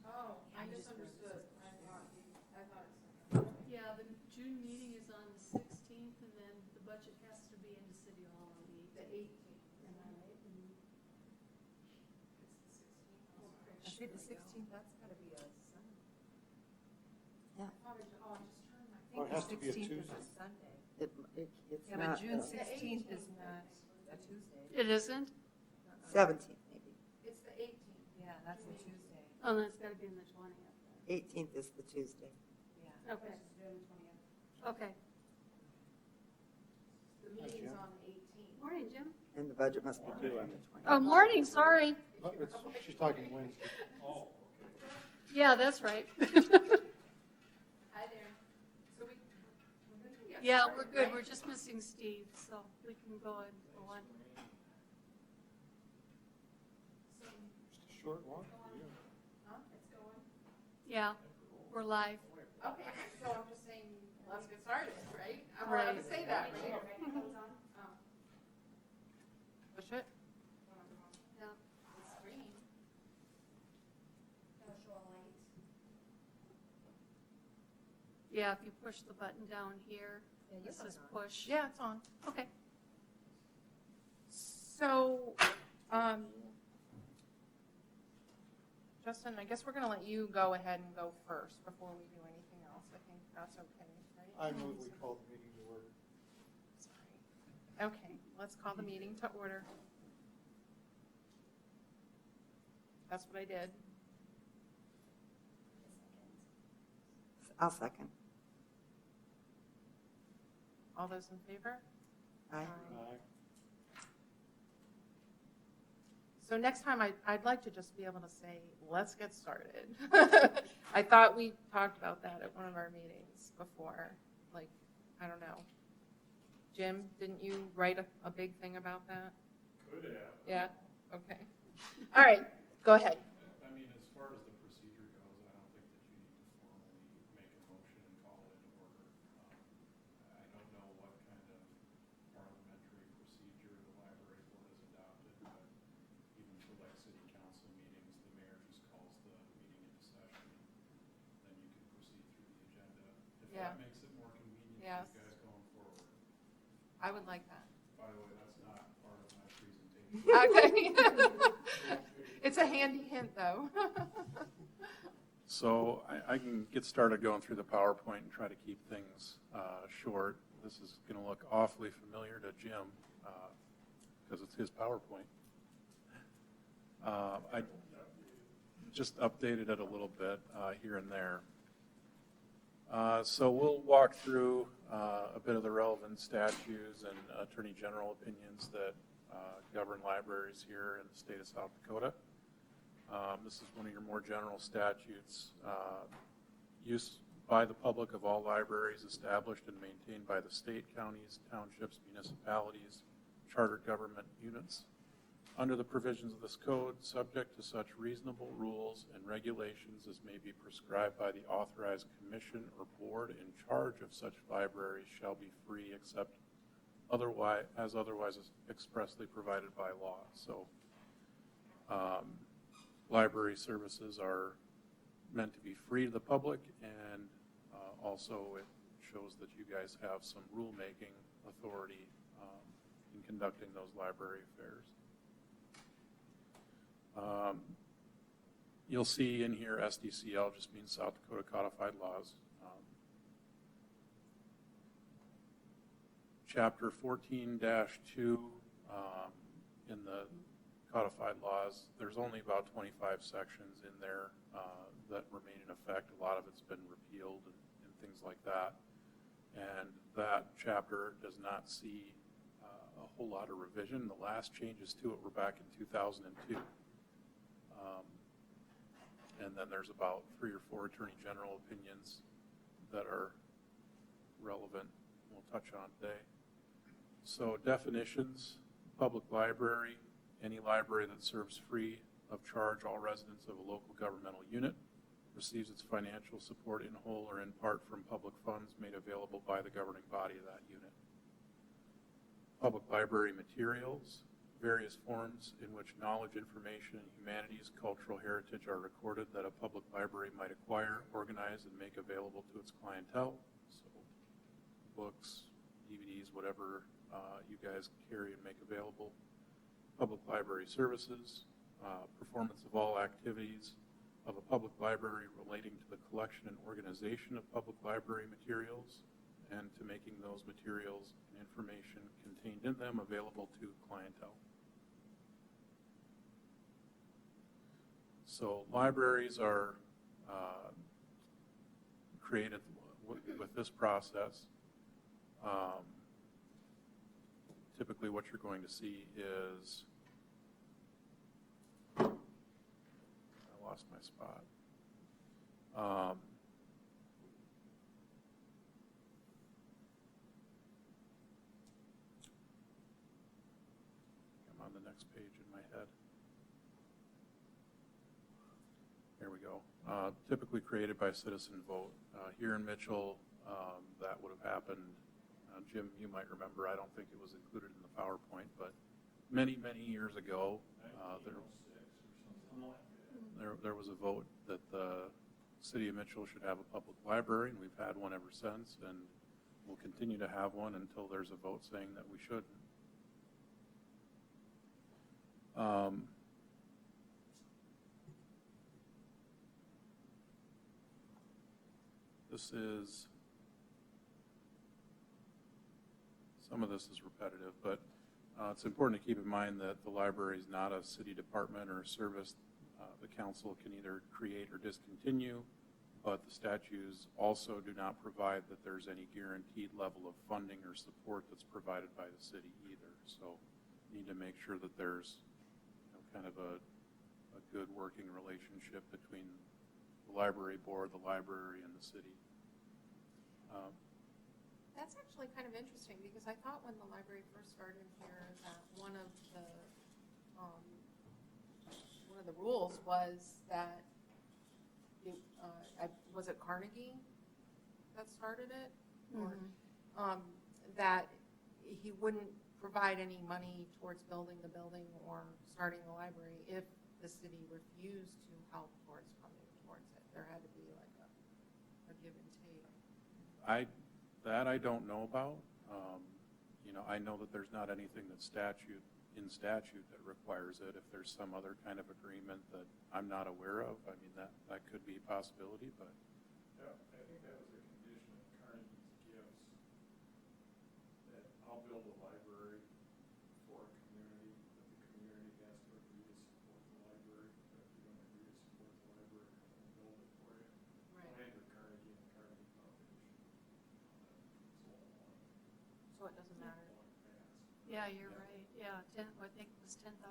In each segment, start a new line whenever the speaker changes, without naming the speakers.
Oh, I misunderstood. I thought it's.
Yeah, the June meeting is on the 16th, and then the budget has to be into City Hall on the 18th. Am I right?
It's the 16th.
I say the 16th, that's gotta be a Sunday.
I thought I just turned my.
Oh, it has to be a
16th is
Tuesday.
a Sunday.
It's
Yeah,
not.
but June 16th is not a Tuesday.
It isn't?
17th, maybe.
It's the 18th.
Yeah, that's a Tuesday.
Oh, then it's got to be in the 20th.
18th is the Tuesday.
Yeah.
Okay,
Which is June 20th.
okay.
The meeting's on the 18th.
Morning, Jim.
And the budget must be due on the 20th.
Oh, morning, sorry.
Oh, she's talking Wednesday.
Yeah, that's right.
Hi there. So we're good to get
Yeah,
started,
we're good.
right?
We're just missing Steve, so we can go and go on.
Just a short one.
Huh? It's going?
Yeah, we're live.
Okay, so I'm just saying, let's get started, right? I'm allowed to say that, right? Oh.
Push it?
Yeah.
The screen.
Yeah, if you push the button down here,
Yeah, you
this
got
is
it on.
push.
Yeah, it's on.
Okay.
So, Justin, I guess we're going to let you go ahead and go first before we do anything else. I think that's okay, right?
I move we call the meeting to order.
Sorry. Okay, let's call the meeting to order. That's what I did.
I'll second.
All those in favor?
Aye.
Aye.
So next time, I'd like to just be able to say, let's get started. I thought we talked about that at one of our meetings before. Like, I don't know. Jim, didn't you write a big thing about that?
Could have.
Yeah? Okay. All right, go ahead.
I mean, as far as the procedure goes, I don't think that you need to formally make a motion and call it in order. I don't know what kind of parliamentary procedure the library board has adopted, but even for like city council meetings, the mayor just calls the meeting into session. Then you can proceed through the agenda. If
Yeah.
that makes it more convenient
Yes.
for you guys going forward.
I would like that.
By the way, that's not part of my presentation.
Okay. It's a handy hint, though.
So I can get started going through the PowerPoint and try to keep things short. This is going to look awfully familiar to Jim because it's his PowerPoint. I just updated it a little bit here and there. So we'll walk through a bit of the relevant statutes and Attorney General opinions that govern libraries here in the state of South Dakota. This is one of your more general statutes. Use by the public of all libraries established and maintained by the state, counties, townships, municipalities, chartered government units. Under the provisions of this code, subject to such reasonable rules and regulations as may be prescribed by the authorized commission or board in charge of such libraries shall be free except otherwise expressly provided by law. So library services are meant to be free to the public, and also it shows that you guys have some rulemaking authority in conducting those library affairs. You'll see in here SDCL just means South Dakota Codified Laws. Chapter 14-2 in the codified laws, there's only about 25 sections in there that remain in effect. A lot of it's been repealed and things like that. And that chapter does not see a whole lot of revision. The last changes to it were back in 2002. And then there's about 3 or 4 Attorney General opinions that are relevant we'll touch on today. So definitions: public library, any library that serves free of charge all residents of a local governmental unit, receives its financial support in whole or in part from public funds made available by the governing body of that unit. Public library materials, various forms in which knowledge, information, and humanities, cultural heritage are recorded that a public library might acquire, organize, and make available to its clientele. So books, DVDs, whatever you guys carry and make available. Public library services, performance of all activities of a public library relating to the collection and organization of public library materials, and to making those materials and information contained in them available to clientele. So libraries are created with this process. Typically what you're going to see is, I lost my spot. I'm on the next page in my head. There we go. Typically created by citizen vote. Here in Mitchell, that would have happened. Jim, you might remember, I don't think it was included in the PowerPoint, but many, many years ago, there was a vote that the city of Mitchell should have a public library, and we've had one ever since, and we'll continue to have one until there's a vote saying that we should. Some of this is repetitive, but it's important to keep in mind that the library is not a city department or a service the council can either create or discontinue, but the statutes also do not provide that there's any guaranteed level of funding or support that's provided by the city either. So you need to make sure that there's kind of a good working relationship between the library board, the library, and the city.
That's actually kind of interesting, because I thought when the library first started here that one of the rules was that was it Carnegie that started it, or that he wouldn't provide any money towards building the building or starting the library if the city refused to help towards funding towards it. There had to be like a give and take.
I don't know about. I know that there's not anything that's in statute that requires it. If there's some other kind of agreement that I'm not aware of, I mean, that could be a possibility, but.
Yeah, I think that was a condition of Carnegie's gifts, that I'll build a library for a community, but the community has to agree to support the library. But if you don't agree to support the library, I won't build it for you.
Right.
Under Carnegie and the Carnegie Foundation.
So it doesn't matter.
Yeah, you're right. Yeah, I think it was $10,000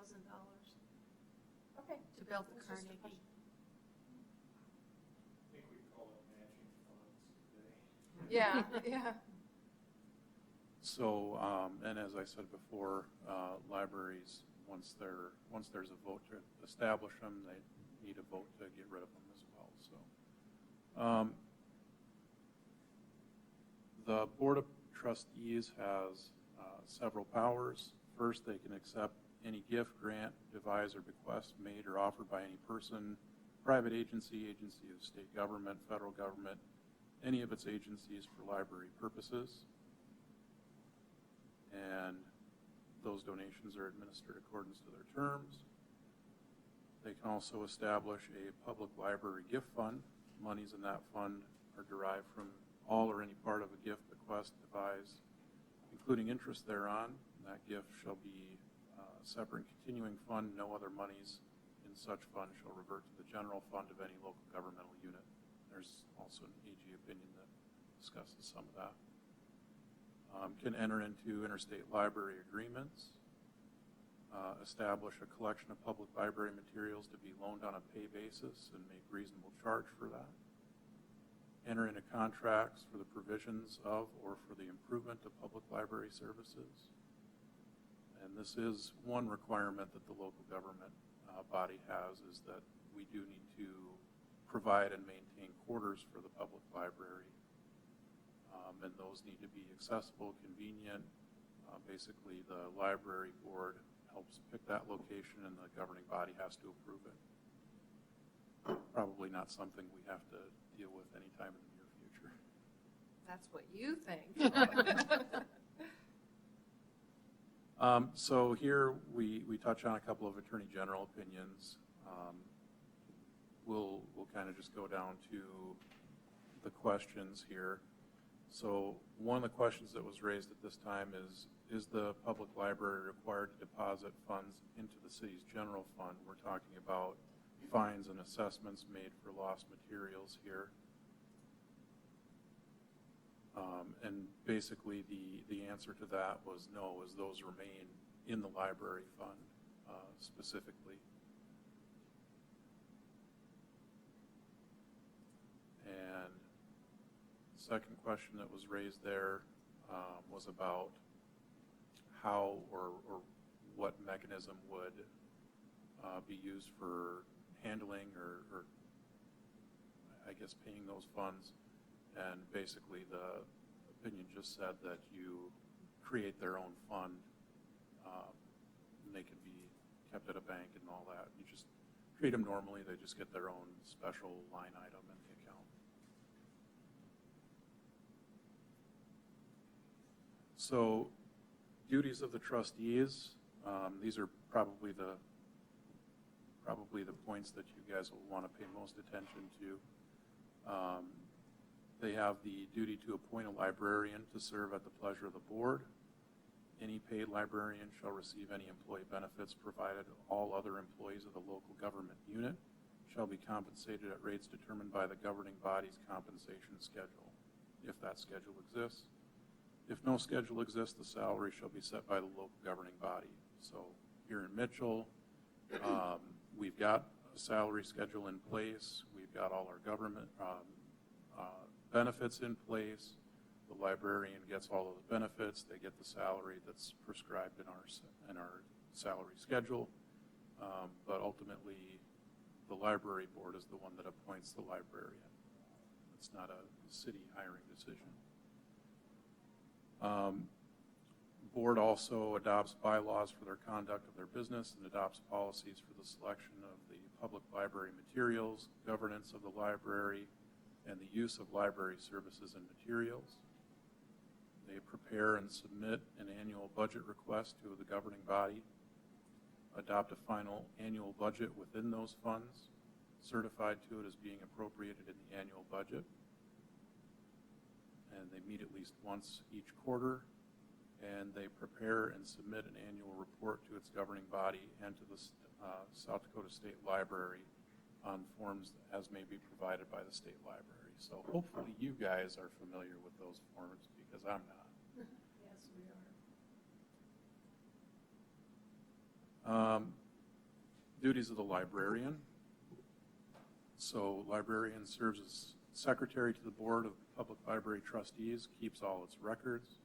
Okay.
to build the
It's just a
Carnegie.
question.
I think we call it matching funds today.
Yeah, yeah.
So, and as I said before, libraries, once there's a vote to establish them, they need a vote to get rid of them as well. So, the Board of Trustees has several powers. First, they can accept any gift, grant, devise, or bequest made or offered by any person, private agency, agency of state government, federal government, any of its agencies for library purposes. And those donations are administered according to their terms. They can also establish a public library gift fund. Monies in that fund are derived from all or any part of a gift, bequest, devise, including interest thereon. That gift shall be a separate continuing fund. No other monies in such fund shall revert to the general fund of any local governmental unit. There's also an AG opinion that discusses some of that. Can enter into interstate library agreements, establish a collection of public library materials to be loaned on a pay basis and make reasonable charge for that. Enter into contracts for the provisions of or for the improvement of public library services. And this is one requirement that the local government body has, is that we do need to provide and maintain quarters for the public library. And those need to be accessible, convenient. Basically, the library board helps pick that location and the governing body has to approve it. Probably not something we have to deal with anytime in the near future.
That's what you think.
So here we touch on a couple of Attorney General opinions. We'll kind of just go down to the questions here. So one of the questions that was raised at this time is the public library required to deposit funds into the city's general fund? We're talking about fines and assessments made for lost materials here. And basically the answer to that was no, as those remain in the library fund specifically. And the second question that was raised there was about how or what mechanism would be used for handling or I guess paying those funds. And basically the opinion just said that you create their own fund. And they can be kept at a bank and all that. You just treat them normally. They just get their own special line item in the account. So duties of the trustees, these are probably the points that you guys will want to pay most attention to. They have the duty to appoint a librarian to serve at the pleasure of the board. Any paid librarian shall receive any employee benefits provided all other employees of the local government unit shall be compensated at rates determined by the governing body's compensation schedule, if that schedule exists. If no schedule exists, the salary shall be set by the local governing body. So here in Mitchell, we've got a salary schedule in place. We've got all our government benefits in place. The librarian gets all of the benefits. They get the salary that's prescribed in our salary schedule. But ultimately, the library board is the one that appoints the librarian. It's not a city hiring decision. Board also adopts bylaws for their conduct of their business and adopts policies for the selection of the public library materials, governance of the library, and the use of library services and materials. They prepare and submit an annual budget request to the governing body, adopt a final annual budget within those funds, certified to it as being appropriated in the annual budget. And they meet at least once each quarter, and they prepare and submit an annual report to its governing body and to the South Dakota State Library on forms as may be provided by the state library. So hopefully you guys are familiar with those forms because I'm not.
Yes, we are.
Duties of the librarian. So librarian serves as secretary to the board of public library trustees, keeps all its records,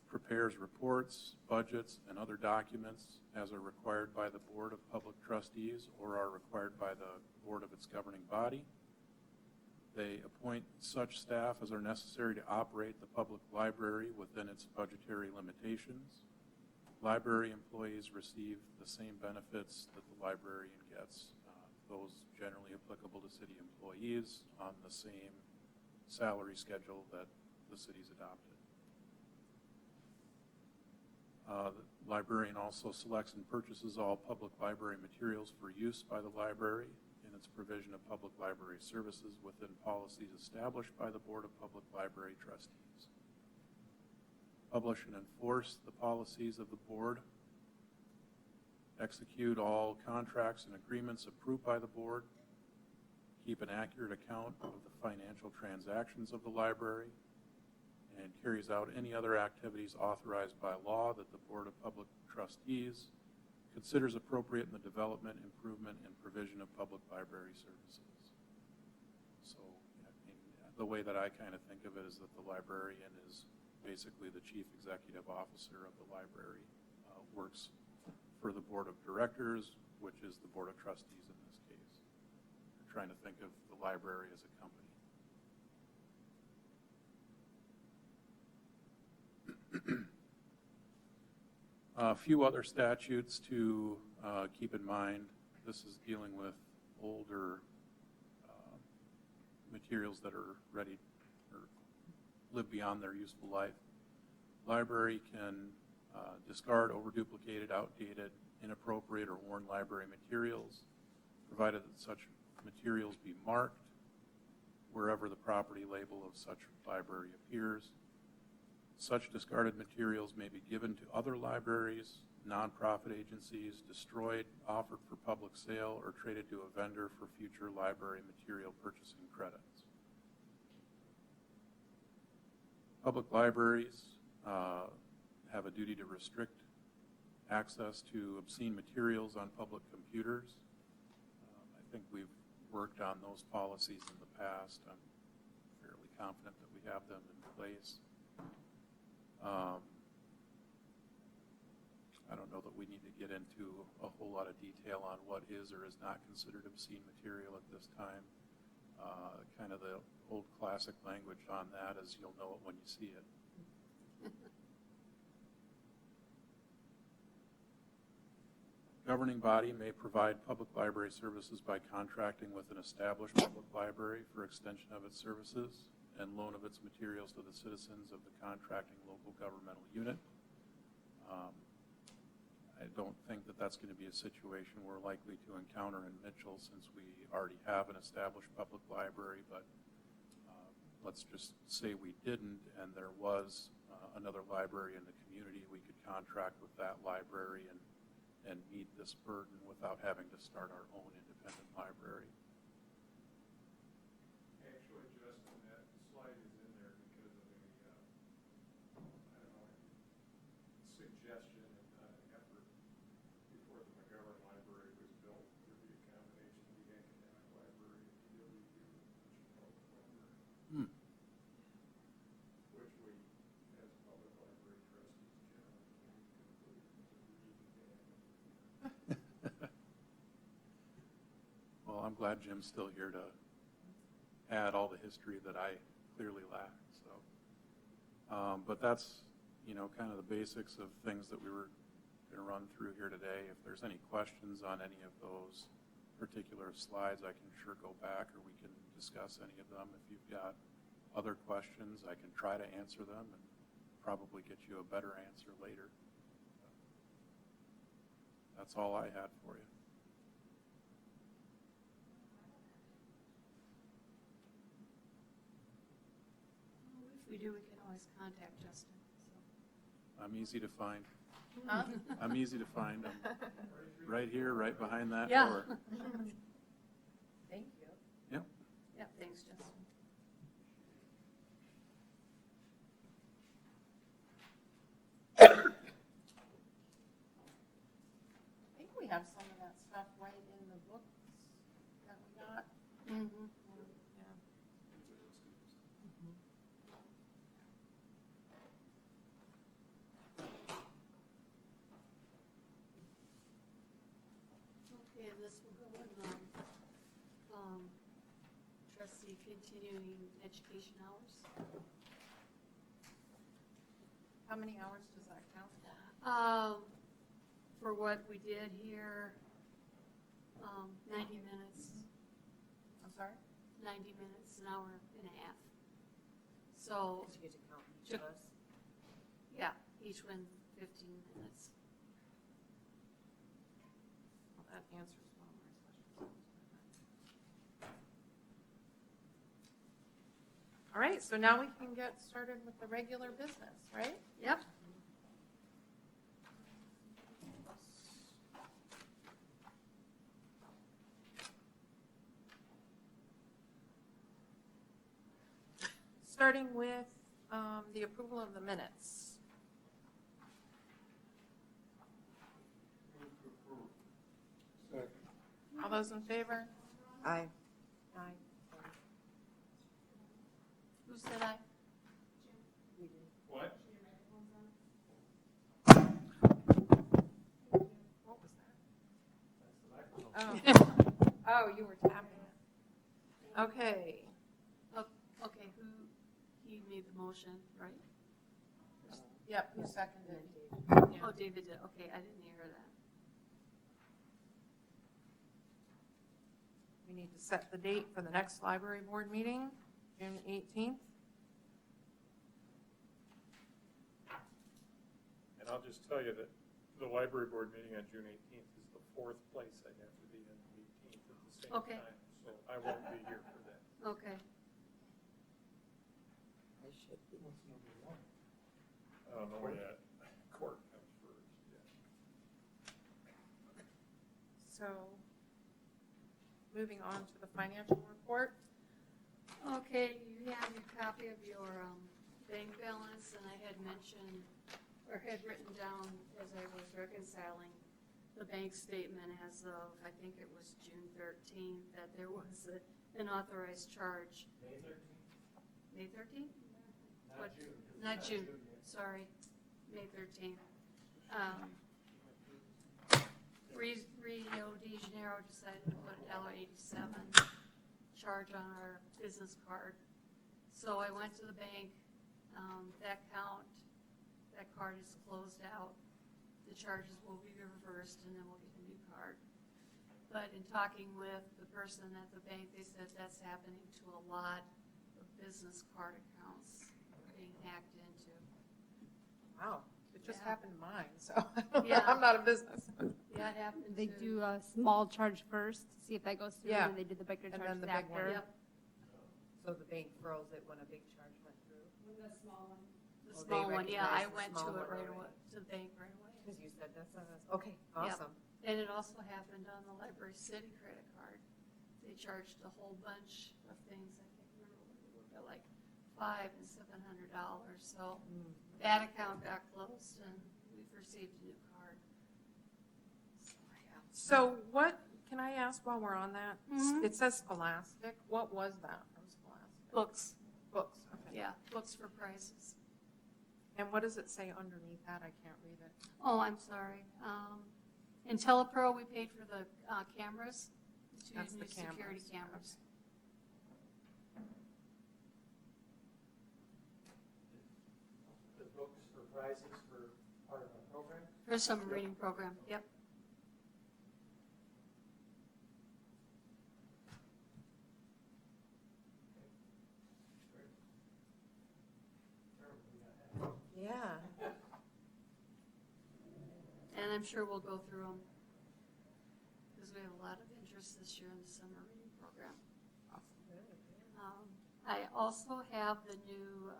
prepares reports, budgets, and other documents as are required by the board of public trustees or are required by the board of its governing body. They appoint such staff as are necessary to operate the public library within its budgetary limitations. Library employees receive the same benefits that the librarian gets, those generally applicable to city employees on the same salary schedule that the city's adopted. The librarian also selects and purchases all public library materials for use by the library in its provision of public library services within policies established by the Board of Public Library Trustees. Publish and enforce the policies of the board. Execute all contracts and agreements approved by the board. Keep an accurate account of the financial transactions of the library, and carries out any other activities authorized by law that the Board of Public Trustees considers appropriate in the development, improvement, and provision of public library services. So, I mean, the way that I kind of think of it is that the librarian is basically the chief executive officer of the library, works for the Board of Directors, which is the Board of Trustees in this case. We're trying to think of the library as a company. A few other statutes to keep in mind. This is dealing with older materials that are ready or live beyond their useful life. Library can discard overduplicated, outdated, inappropriate, or worn library materials, provided that such materials be marked wherever the property label of such library appears. Such discarded materials may be given to other libraries, nonprofit agencies, destroyed, offered for public sale, or traded to a vendor for future library material purchasing credits. Public libraries have a duty to restrict access to obscene materials on public computers. I think we've worked on those policies in the past. I'm fairly confident that we have them in place. I don't know that we need to get into a whole lot of detail on what is or is not considered obscene material at this time. Kind of the old classic language on that is you'll know it when you see it. Governing body may provide public library services by contracting with an established public library for extension of its services and loan of its materials to the citizens of the contracting local governmental unit. I don't think that that's going to be a situation we're likely to encounter in Mitchell since we already have an established public library, but let's just say we didn't and there was another library in the community, we could contract with that library and meet this burden without having to start our own independent library.
Actually, Justin, that slide is in there because of a, suggestion and not an effort before the McGovern Library was built. There would be a combination of the academic library and the DWU Public Library, which we, as public library trustees, generally can conclude is a
Well, I'm glad Jim's still here to add all the history that I clearly lack. So, but that's, kind of the basics of things that we were going to run through here today. If there's any questions on any of those particular slides, I can sure go back or we can discuss any of them. If you've got other questions, I can try to answer them and probably get you a better answer later. That's all I had for you.
If we do, we can always contact Justin.
I'm easy to find.
Huh?
I'm easy to find. I'm right here, right behind that
Yeah.
door.
Thank you.
Yep.
Yeah, thanks, Justin.
I think we have some of that stuff right in the books that we got.
Mm-hmm.
Yeah.
Okay, and this will go in, trustee continuing education hours.
How many hours does that count for?
For what we did here, 90 minutes,
I'm sorry?
90 minutes, an hour and a half. So,
You get to count each of us.
yeah, each one 15 minutes.
Well, that answers one of my questions. All right, so now we can get started with the regular business, right?
Yep.
Starting with the approval of the minutes.
Second.
All those in favor?
Aye.
Aye.
Who said aye?
What?
What was that?
That's the microphone.
Oh, you were tapping it. Okay.
Okay, he made the motion, right?
Yep, who seconded?
Oh, David did, okay, I didn't hear that.
We need to set the date for the next library board meeting, June 18th.
And I'll just tell you that the library board meeting on June 18th is the fourth place I have to be on the 18th at the same
Okay.
time. So I won't be here for that.
Okay.
I should be.
What's number one?
I don't know yet. Court comes first, yeah.
So, moving on to the financial report.
Okay, you have your copy of your bank balance, and I had mentioned, or had written down as I was reconciling the bank statement as of, I think it was June 13th, that there was an authorized charge.
May 13th?
May 13th?
Not
What?
June. 'cause it's
Not June,
yet.
sorry, May 13th. Rio de Janeiro decided to put $1.87 charge on our business card. So I went to the bank, that card is closed out. The charges will be reversed and then we'll get a new card. But in talking with the person at the bank, they said that's happening to a lot of business card accounts being hacked into.
Wow, it just
Yeah.
happened to mine, so
Yeah.
I'm not a business.
Yeah, it happened
They
to.
do a small charge first, to see if that goes through,
Yeah.
and then they do the bigger
And
charge
then the big one.
after.
Yep,
So the bank froze it when a big charge went through?
the small one. The
Oh, they
small one, yeah, I
recognized the
went to
small
it
one
right
already.
away, to the bank right away.
Because you said that's okay, awesome.
And it also happened on the Library City credit card. They charged a whole bunch of things, I can't remember what they were, but like $500 and $700. So that account got closed and we've received a new card.
So what, can I ask while we're on that?
Mhm.
It says Scholastic. What was that from Scholastic?
Books,
Books, okay.
yeah, books for prices.
And what does it say underneath that? I can't read it.
Oh, I'm sorry. In Telepro, we paid for the cameras, the
That's
two
the
new security
cameras.
cameras.
The books for prizes for part of our program?
For some reading program, yep.
Great. Terrible, we got that.
Yeah.
And I'm sure we'll go through them. Because we have a lot of interest this year in the summer reading program. I also have the new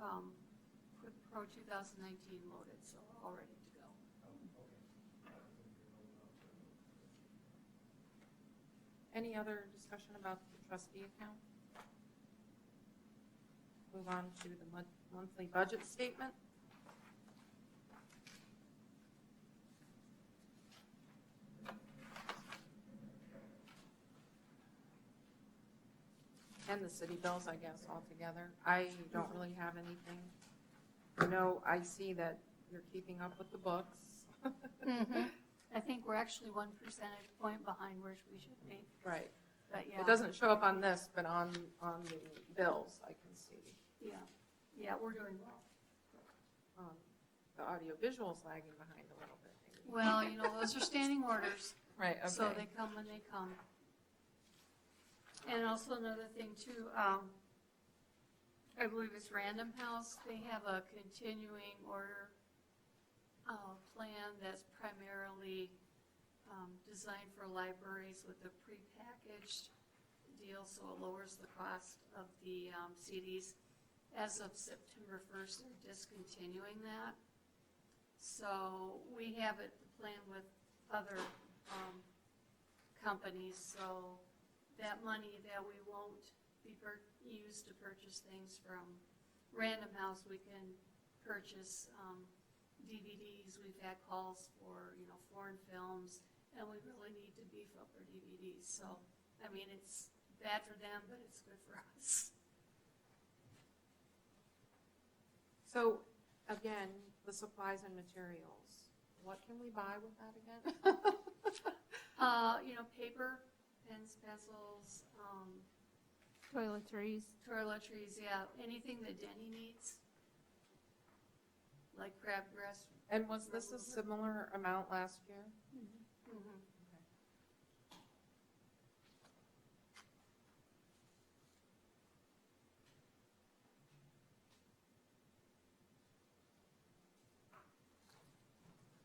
Quick Pro 2019 loaded, so all ready to go.
Oh, okay.
Any other discussion about the trustee account? Move on to the monthly budget statement. And the city bills, I guess, altogether. I don't really have anything. You know, I see that you're keeping up with the books.
I think we're actually 1 percentage point behind where we should be,
Right.
but yeah.
It doesn't show up on this, but on the bills, I can see.
Yeah, we're doing well.
The audio visual's lagging behind a little bit, maybe.
Well, you know, those are standing orders,
Right, okay.
so they come when they come. And also another thing too, I believe it's Random House, they have a continuing order plan that's primarily designed for libraries with a prepackaged deal, so it lowers the cost of the CDs. As of September 1st, they're discontinuing that. So we have it planned with other companies, so that money that we won't be used to purchase things from Random House, we can purchase DVDs. We've had calls for, you know, foreign films, and we really need to beef up our DVDs. So, I mean, it's bad for them, but it's good for us.
So, again, the supplies and materials, what can we buy with that again?
You know, paper, pens, pencils,
Toiletries.
toiletries, yeah, anything that Denny needs. like crabgrass.
And was this a similar amount last year?
Mhm.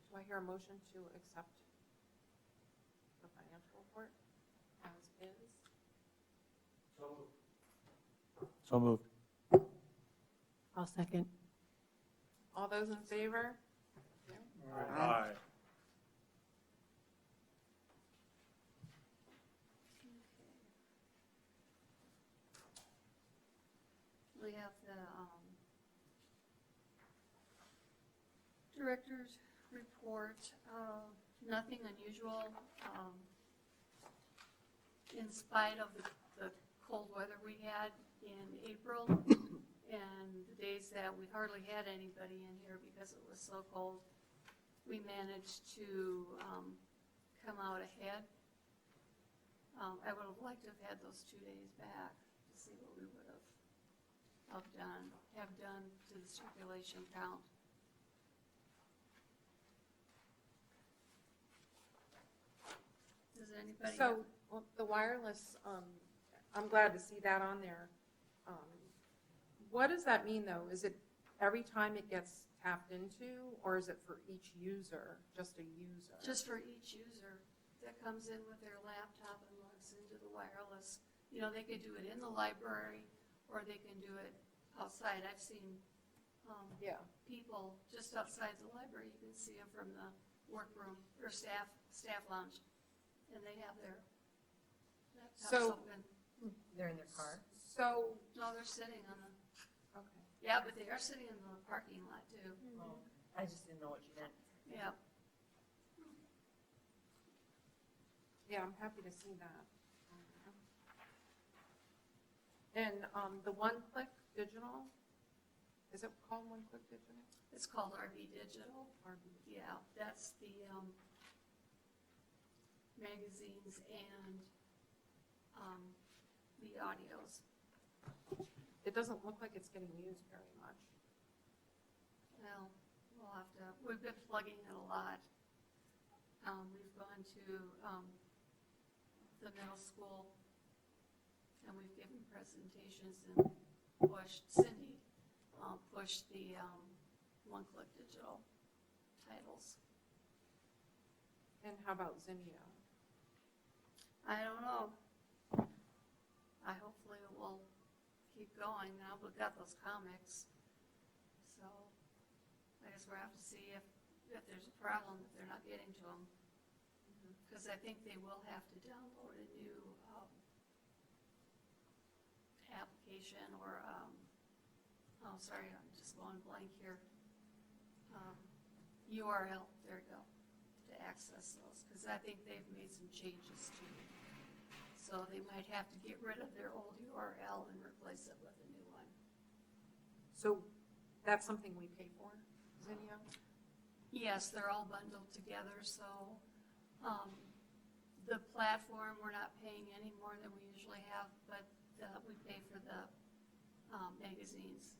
Do I hear a motion to accept the financial report as is?
So moved.
I'll second.
All those in favor?
Aye.
We have the director's report, nothing unusual. In spite of the cold weather we had in April and the days that we hardly had anybody in here because it was so cold, we managed to come out ahead. I would have liked to have had those 2 days back to see what we would have done to the circulation count. Does anybody?
So, well, the wireless, I'm glad to see that on there. What does that mean, though? Is it every time it gets tapped into, or is it for each user, just a user?
Just for each user that comes in with their laptop and logs into the wireless. You know, they could do it in the library, or they can do it outside. I've seen
Yeah.
people just outside the library. You can see them from the workroom or staff lounge, and they have their laptops
So-
open.
They're in their car.
So,
No, they're sitting on the,
okay.
yeah, but they are sitting in the parking lot too.
Oh, I just didn't know what you meant.
Yeah.
Yeah, I'm happy to see that. And the one-click digital, is it called one-click digital?
It's called RB Digital.
RB.
Yeah, that's the magazines and the audios.
It doesn't look like it's getting used very much.
Well, we'll have to, we've been plugging it a lot. We've gone to the middle school and we've given presentations and Cindy pushed the one-click digital titles.
And how about Zinnia?
I don't know. Hopefully it will keep going. Now we've got those comics. So I guess we'll have to see if there's a problem, if they're not getting to them. Because I think they will have to download a new application or, oh, sorry, I'm just going blank here. URL, there you go, to access those. Because I think they've made some changes too. So they might have to get rid of their old URL and replace it with a new one.
So that's something we pay for, Zinnia?
Yes, they're all bundled together, so the platform, we're not paying any more than we usually have, but we pay for the magazines,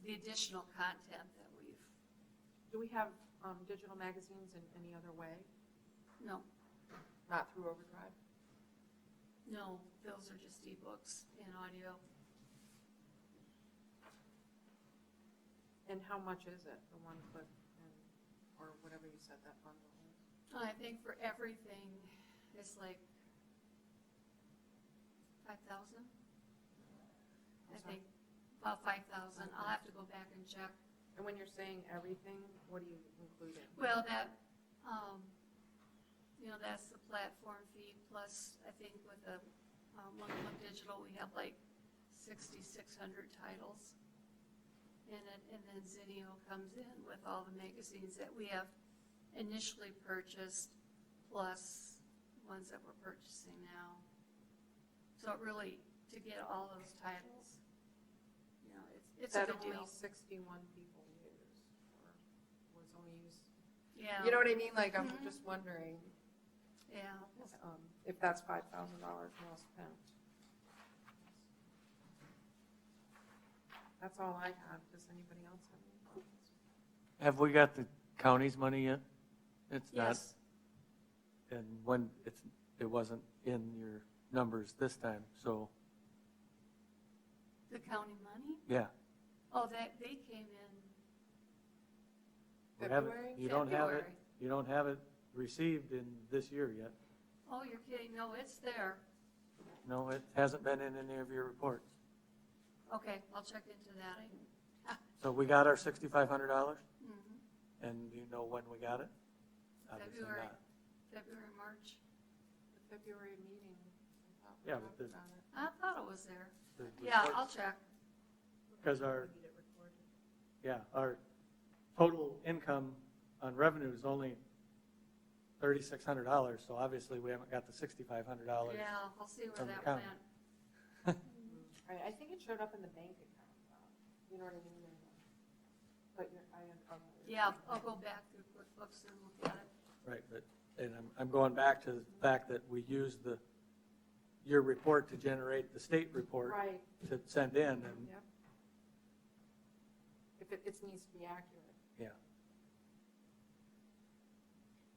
the additional content that we've,
Do we have digital magazines in any other way?
no,
Not through Overdrive?
no, those are just ebooks and audio.
And how much is it, the one click, or whatever you said that bundle is?
I think for everything, it's like 5,000. I think about 5,000. I'll have to go back and check.
And when you're saying everything, what do you include in?
Well, that, that's the platform fee, plus I think with the one-click digital, we have like 6,600 titles. And then Zinio comes in with all the magazines that we have initially purchased, plus ones that we're purchasing now. So it really, to get all those titles, it's a
That
good
only
deal.
61 people used, or was only used,
Yeah.
you know what I mean? Like, I'm just wondering
Yeah.
if that's $5,000 well spent. That's all I have. Does anybody else have any thoughts?
Have we got the county's money yet? It's not,
Yes,
and when, it wasn't in your numbers this time, so,
the county money?
yeah.
Oh, they came in
We haven't-
February?
You don't have it,
February.
you don't have it received in this year yet.
Oh, you're kidding, no, it's there.
No, it hasn't been in any of your reports.
Okay, I'll check into that.
So we got our $6,500,
Mhm.
and do you know when we got it? Obviously
February.
not.
February, March.
The February meeting. I thought we
Yeah, but
talked
the-
about it.
I thought it was there.
The
Yeah,
report-
I'll check.
Because our total income on revenue is only $3,600, so obviously we haven't got the $6,500.
Yeah, I'll see where
from the
that
county.
went.
Right, I think it showed up in the bank account, you know what I mean? But
Yeah, I'll go back through QuickBooks and look at it.
Right, but, and I'm going back to the fact that we used your report to generate the state report
Right,
to send in, and,
yep. If it needs to be accurate.
yeah.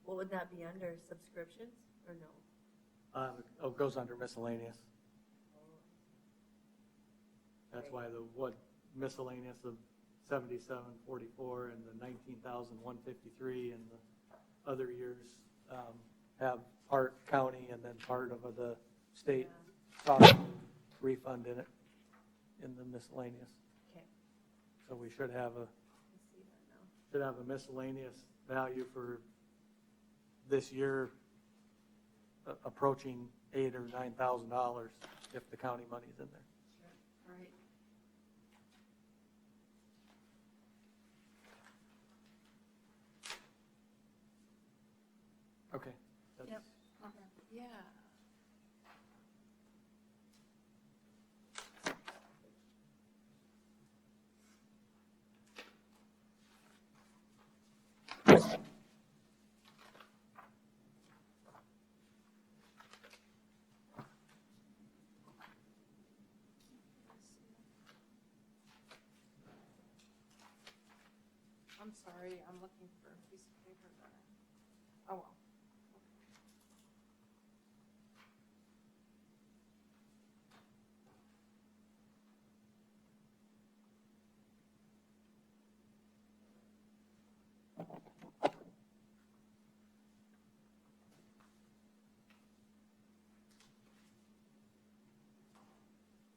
What would that be under, subscriptions, or no?
It goes under miscellaneous. That's why the miscellaneous of 7744 and the 19,153 and the other years have part county and then part of the state cost refund in it, in the miscellaneous.
Okay.
So we should have
I see that now.
a miscellaneous value for this year approaching $8,000 or $9,000 if the county money's in there.
Right.
Okay. That's-
Yep. Okay.
Yeah. I'm sorry, I'm looking for a piece of paper there. Oh, well.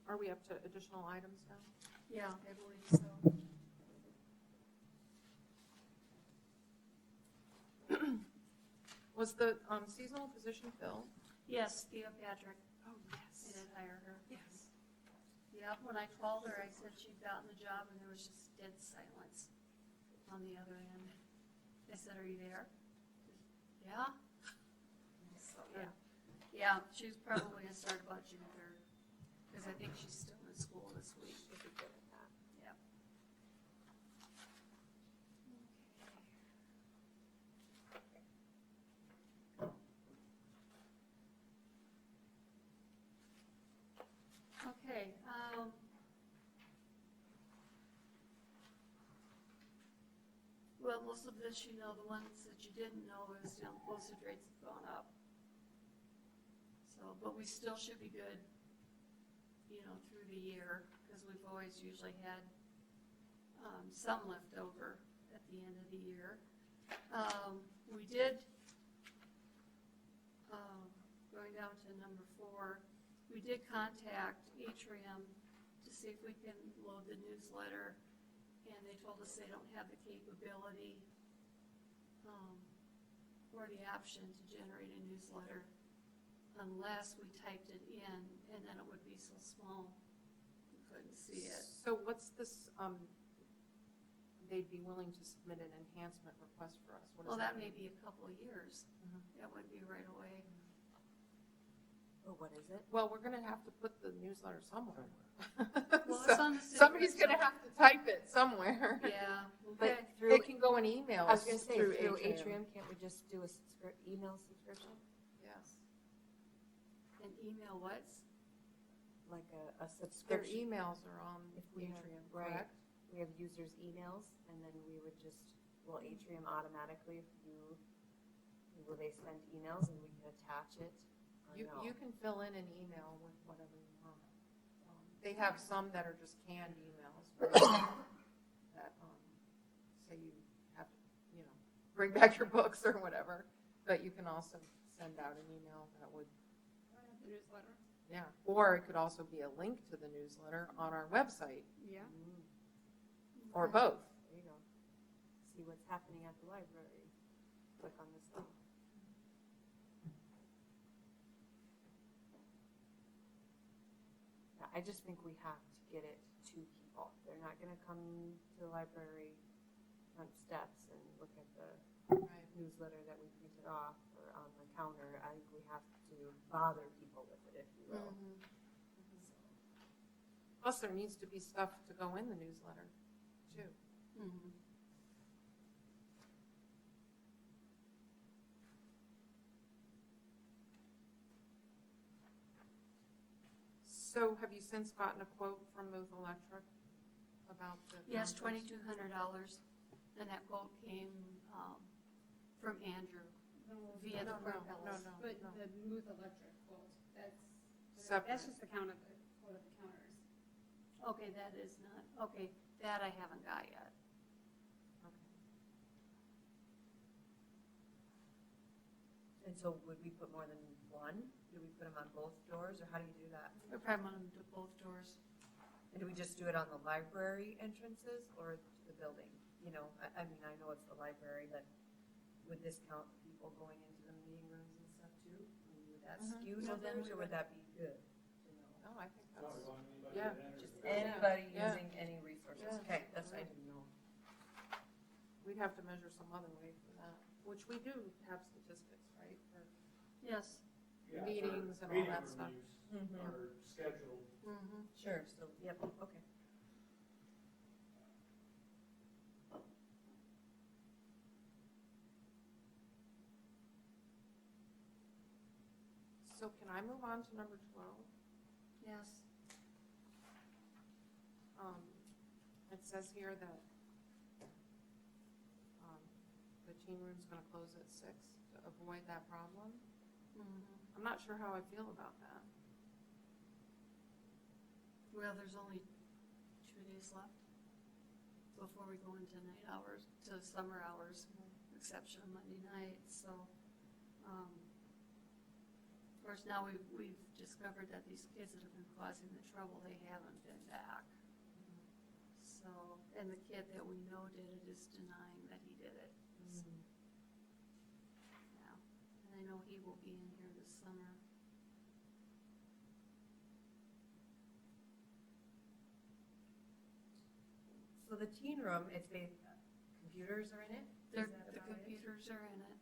Are we up to additional items now?
Yeah, I believe so.
Was the seasonal position filled?
Yes, Thea Patrick,
Oh,
I
yes.
did hire her.
Yes.
Yeah, when I called her, I said she'd gotten the job, and there was just dead silence on the other end. I said, "Are you there?" Yeah. So, yeah. Yeah, she's probably gonna start about June 3rd, because I think she's still in school this week. She'll be good at that. Yeah. Okay, well, most of this, you know, the ones that you didn't know is, you know, postage rates have gone up. So, but we still should be good, you know, through the year, because we've always usually had, some left over at the end of the year. We did, going down to number 4, we did contact Atrium to see if we can load the newsletter, and they told us they don't have the capability or the option to generate a newsletter unless we typed it in, and then it would be so small you couldn't see it.
So what's this, they'd be willing to submit an enhancement request for us? What does
Well, that may
mean?
be a couple of years.
Mhm.
That wouldn't be right away.
Oh, what is it?
Well, we're gonna have to put the newsletter somewhere.
Well, it's on the city
Somebody's gonna
website.
have to type it somewhere.
Yeah,
But
okay.
through,
It can go in emails
I was gonna say,
through
through
Atrium.
Atrium, can't we just do a email subscription?
Yes.
And email what?
Like a
Their
subscription?
emails are on
If we have-
Atrium,
right.
correct?
We have users' emails, and then we would just
will Atrium automatically, will they send emails and we can attach it? Or
You,
no?
you can fill in an email with whatever you want. They have some that are just canned emails that say you have to, bring back your books or whatever. But you can also send out an email that would,
The newsletter.
yeah. Or it could also be a link to the newsletter on our website,
Yeah.
or both.
There you go. See what's happening at the library. Click on this link. Yeah, I just think we have to get it to people. They're not gonna come to the library front steps and look at the newsletter that we printed off or on the counter. I think we have to bother people with it, if you will.
Plus, there needs to be stuff to go in the newsletter, too.
Mhm.
So have you since gotten a quote from Muth Electric about the?
Yes,
numbers?
$2,200, and that quote came from Andrew via the
No,
Propellers.
no.
But the Muth Electric quote,
Separate.
that's just the count of the quote of the counters.
Okay, that is not, okay, that I haven't got yet.
Okay.
And so would we put more than one? Do we put them on both doors, or how do you do that?
We probably want them to both doors.
And do we just do it on the library entrances or the building? I mean, I know it's the library, but would this count people going into the meeting rooms and stuff too? I mean, would that skew
So then
numbers,
we
or would that be good to know?
No, I think
Well,
that's,
we want anybody
yeah.
that enters
Just
the building.
anybody
Yeah.
using any resources.
Yeah.
Okay, that's what I didn't know.
we'd have to measure some other way for that, which we do have statistics, right? For
Yes.
Yeah,
meetings
for
and all
meeting
that
room
stuff.
use Are scheduled.
Sure, so, yep, okay.
So can I move on to number 12?
Yes.
It says here that the teen room's going to close at 6 to avoid that problem. I'm not sure how I feel about that.
Well, there's only 2 days left before we go into night hours, to summer hours, exception of Monday night, so, of course, now we've discovered that these kids that have been causing the trouble, they haven't been back. So, and the kid that we know did it is denying that he did it. So, yeah, and I know he will be in here this summer.
So the teen room, computers are in it? Is that
The
about it?
computers are in it.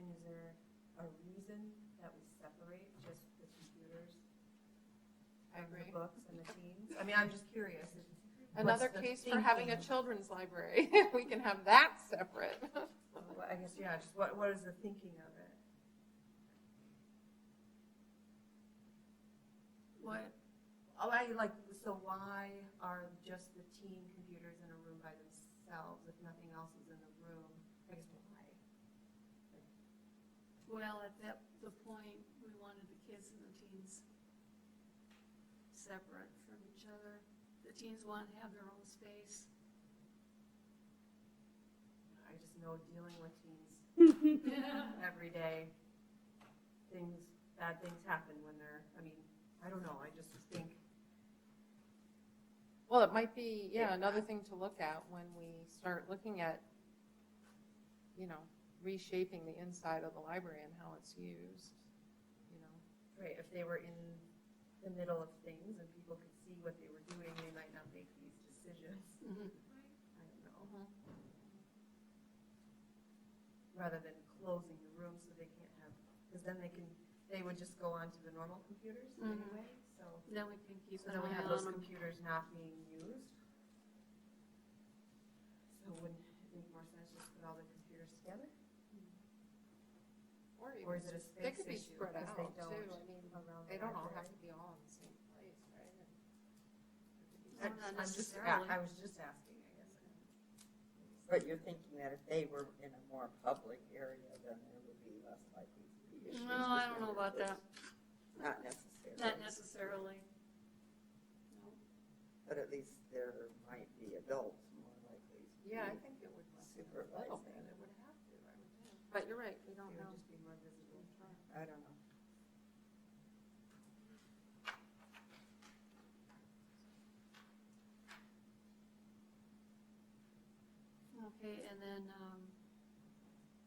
And is there a reason that we separate just the computers
I
from
agree.
the books and the teens? I mean, I'm just curious.
Another
What's the
case for having a
thinking?
children's library. We can have that separate.
Well, I guess, yeah, just what is the thinking of it?
What,
So why are just the teen computers in a room by themselves if nothing else is in the room? I guess why?
well, at the point, we wanted the kids and the teens separate from each other. The teens want to have their own space.
I just know dealing with teens every day, bad things happen when I don't know, I just think.
Well, it might be, another thing to look at when we start looking at, reshaping the inside of the library and how it's used,
Right, if they were in the middle of things and people could see what they were doing, they might not make these decisions.
Mhm.
I don't know. Rather than closing the room so they can't have, because then they would just go onto the normal computers anyway, so.
Then we can keep
So
an
then we
eye
have
on
those
them.
computers not being used. So wouldn't it make more sense just put all the computers together? Or is it a
They
space
could be
issue?
spread
because
out
they
too.
don't
I mean,
around
they
the
don't all have
library?
to be all in the same place, right? And there could be
Not
I'm just,
necessarily.
I was just asking, I guess. But you're thinking that if they were in a more public area, then there would be less likely to be issues?
No, I don't know about that.
Not necessarily.
Not necessarily. No.
But at least there might be adults more likely to be.
Yeah, I think it would
Supervising.
a little bit, it would have to, I would think. But you're right, we
It
don't
would
know.
just be more visible.
I don't know.
Okay, and then,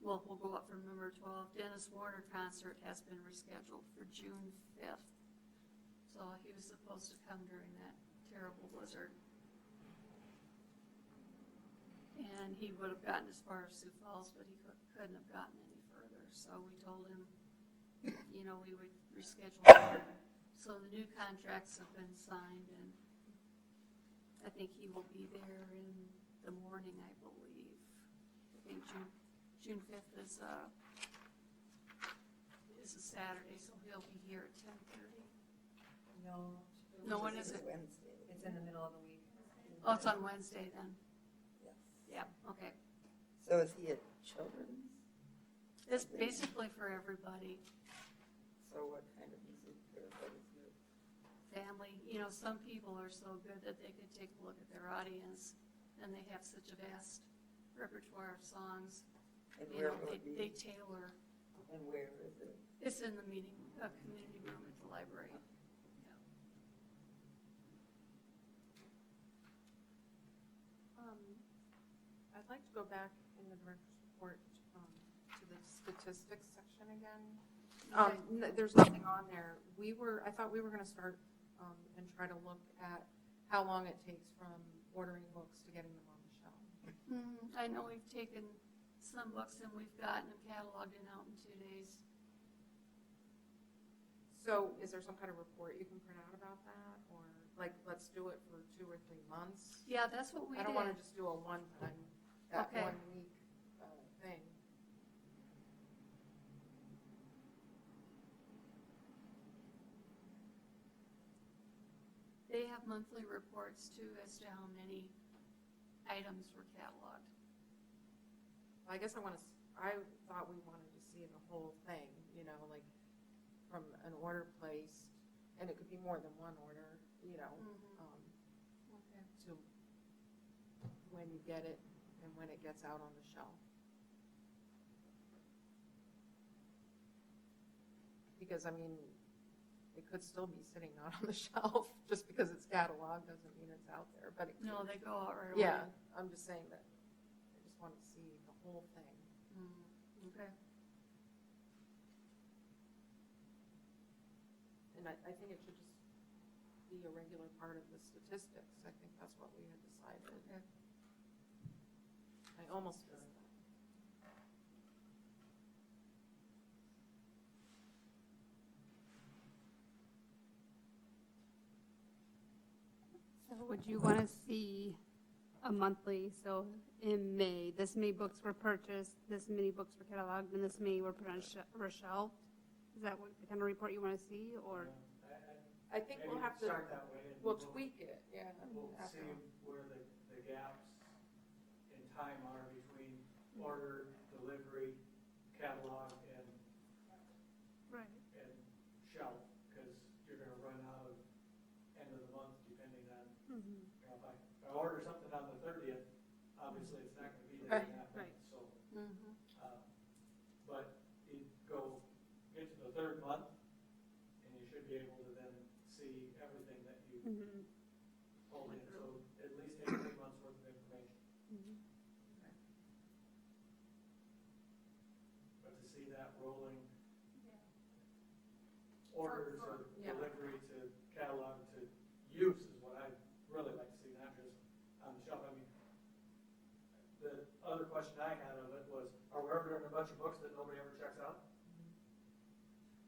well, we'll go up from number 12. Dennis Warner concert has been rescheduled for June 5th. So he was supposed to come during that terrible blizzard. And he would have gotten as far as Sioux Falls, but he couldn't have gotten any further. So we told him, you know, we would reschedule him. So the new contracts have been signed, and I think he will be there in the morning, I believe. I think June 5th is a Saturday, so he'll be here at 10:30.
No.
No, when is it?
Wednesday.
It's in the middle of the week.
Oh, it's on Wednesday then.
Yes.
Yeah, okay.
So is he a children's?
It's basically for everybody,
So what kind of music or what is it?
family. You know, some people are so good that they could take a look at their audience, and they have such a vast repertoire of songs.
And
You
where
know,
will it be?
they tailor.
And where is it?
It's in the community room at the library.
I'd like to go back in the director's report to the statistics section again. There's nothing on there. I thought we were going to start and try to look at how long it takes from ordering books to getting them on the shelf.
I know we've taken some books and we've gotten them cataloged and out in 2 days.
So is there some kind of report you can print out about that? Or like, let's do it for 2 or 3 months?
Yeah, that's what we
I
did.
don't want to just do a one-time, that
Okay.
1 week thing.
They have monthly reports too as to how many items were cataloged.
I guess I thought we wanted to see the whole thing, you know, like from an order placed, and it could be more than one order, you know,
Okay.
to when you get it and when it gets out on the shelf. Because, I mean, it could still be sitting not on the shelf, just because it's cataloged doesn't mean it's out there, but it could.
No, they go out right away.
Yeah, I'm just saying that, I just want to see the whole thing.
Okay.
And I think it should just be a regular part of the statistics. I think that's what we had decided.
Okay.
I almost missed that.
So would you want to see a monthly, so in May, this many books were purchased, this many books were cataloged, and this many were put on a shelf? Is that what the kind of report you want to see, or?
I think we'll
Maybe
have to,
start that way, and
we'll tweak it, yeah.
We'll
after.
see where the gaps in time are between order, delivery, catalog, and
Right.
shelf, because you're gonna run out of end of the month depending on,
Mhm.
you know, if I order something on the 30th, obviously it's not gonna be there in that month,
Right.
so.
Mm-hmm.
But you get to the third month, and you should be able to then see everything that you
Mhm.
pulled in, so at least 18 months worth of information.
Mhm.
But to see that rolling orders or
Yeah.
delivery to catalog to use is what I'd really like to see, not just on the shelf. I mean, the other question I had of it was, are we ordering a bunch of books that nobody ever checks out?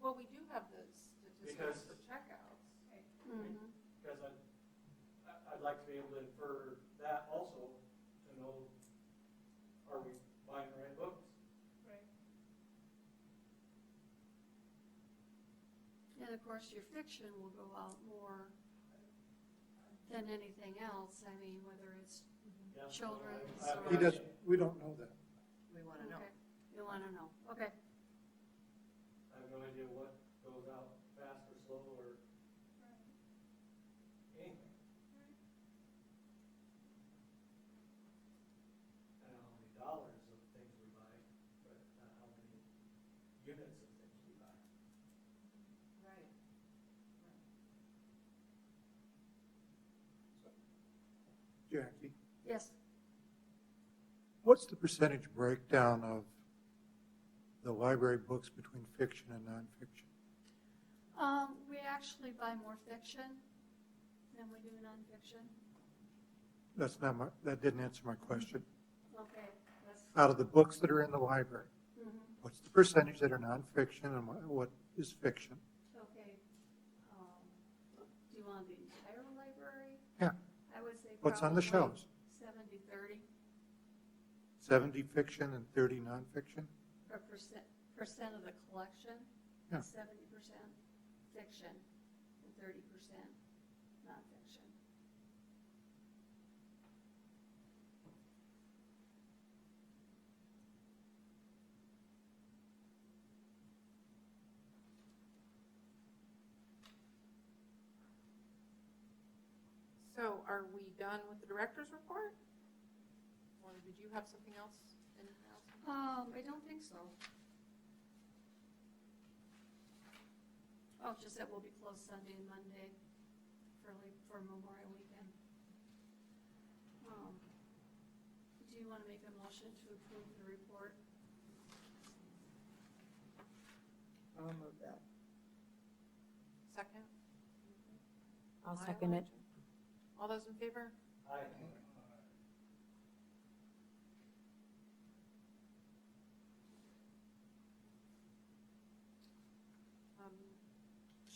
Well, we do have the statistics
Because-
for checkouts.
Mm-hmm.
Because I'd like to be able to infer that also to know, are we buying the right books?
Right.
And of course, your fiction will go out more than anything else. I mean, whether it's
Yeah, so
children's
I-
or.
He does, we don't know that.
We want to know.
Okay. You want to know, okay.
I have no idea what goes out fast or slow or anything. I don't know how many dollars of things we buy, but not how many units of things we buy.
Right.
Jackie,
Yes.
what's the percentage breakdown of the library books between fiction and nonfiction?
We actually buy more fiction than we do nonfiction.
That didn't answer my question.
Okay, that's,
Out of the books that are in the library,
mhm.
what's the percentage that are nonfiction and what is fiction?
Okay. Do you want the entire library?
Yeah.
I would say
What's on the
probably
shelves?
70-30,
70 fiction and 30 nonfiction?
or percent of the collection.
Yeah.
70% fiction and 30% nonfiction.
So are we done with the director's report? Or did you have something else? Anything else?
I don't think so. Oh, just that we'll be closed Sunday and Monday for Memorial Weekend. Do you want to make a motion to approve the report?
I'll move that.
Second?
I'll
My
second it.
election. All those in favor?
Aye.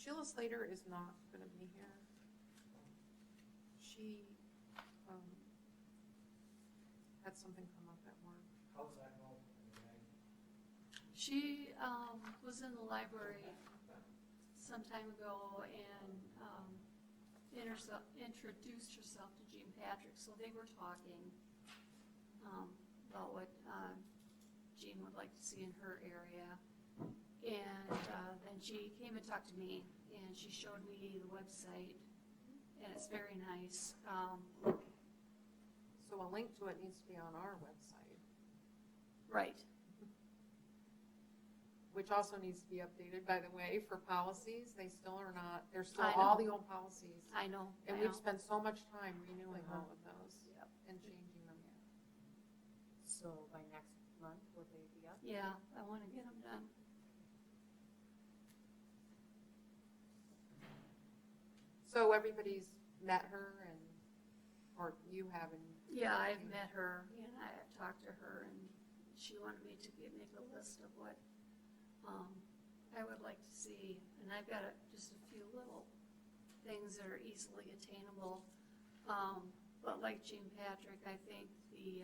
Sheila Slater is not going to be here. She had something come up at work.
How's that going?
She was in the library some time ago and introduced herself to Jean Patrick. So they were talking about what Jean would like to see in her area. And then she came and talked to me, and she showed me the website, and it's very nice.
So a link to it needs to be on our website,
Right.
which also needs to be updated, by the way, for policies. They still are not, they're still
I
all
know.
the old policies.
I know.
And
I
we've
know.
spent so much time renewing all of those
Yep.
and changing them.
So by next month, will they be up?
Yeah, I want to get them done.
So everybody's met her and, or you haven't?
Yeah, I've met her, and I talked to her, and she wanted me to make a list of what I would like to see. And I've got just a few little things that are easily attainable. But like Jean Patrick, I think the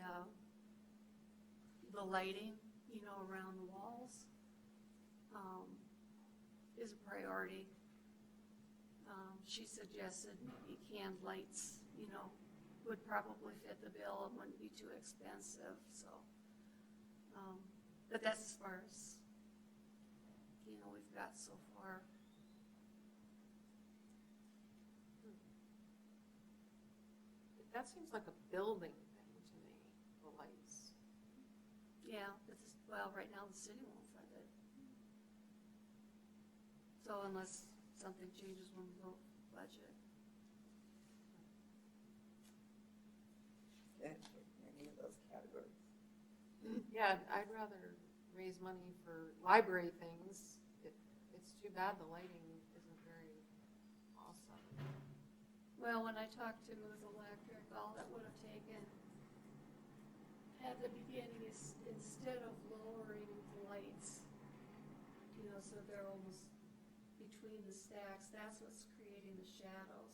lighting, around the walls is a priority. She suggested maybe canned lights, would probably fit the bill and wouldn't be too expensive, so. But that's as far as, we've got so far.
That seems like a building thing to me, the lights.
Yeah, right now the city won't fund it. So unless something changes when we vote budget.
Can't fit in any of those categories.
Yeah, I'd rather raise money for library things. It's too bad the lighting isn't very awesome.
Well, when I talked to Muth Electric, all that would have taken at the beginning is instead of lowering the lights, so they're almost between the stacks, that's what's creating the shadows.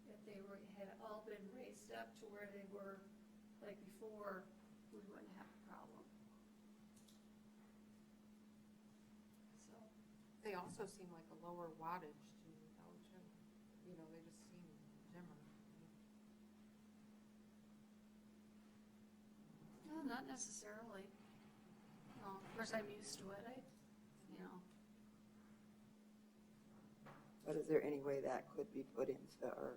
If they had all been raised up to where they were like before, we wouldn't have a problem. So,
They also seem like a lower wattage to me though, too. They just seem dimmer.
not necessarily. No, of course, I'm used to it, you know.
But is there any way that could be put into our,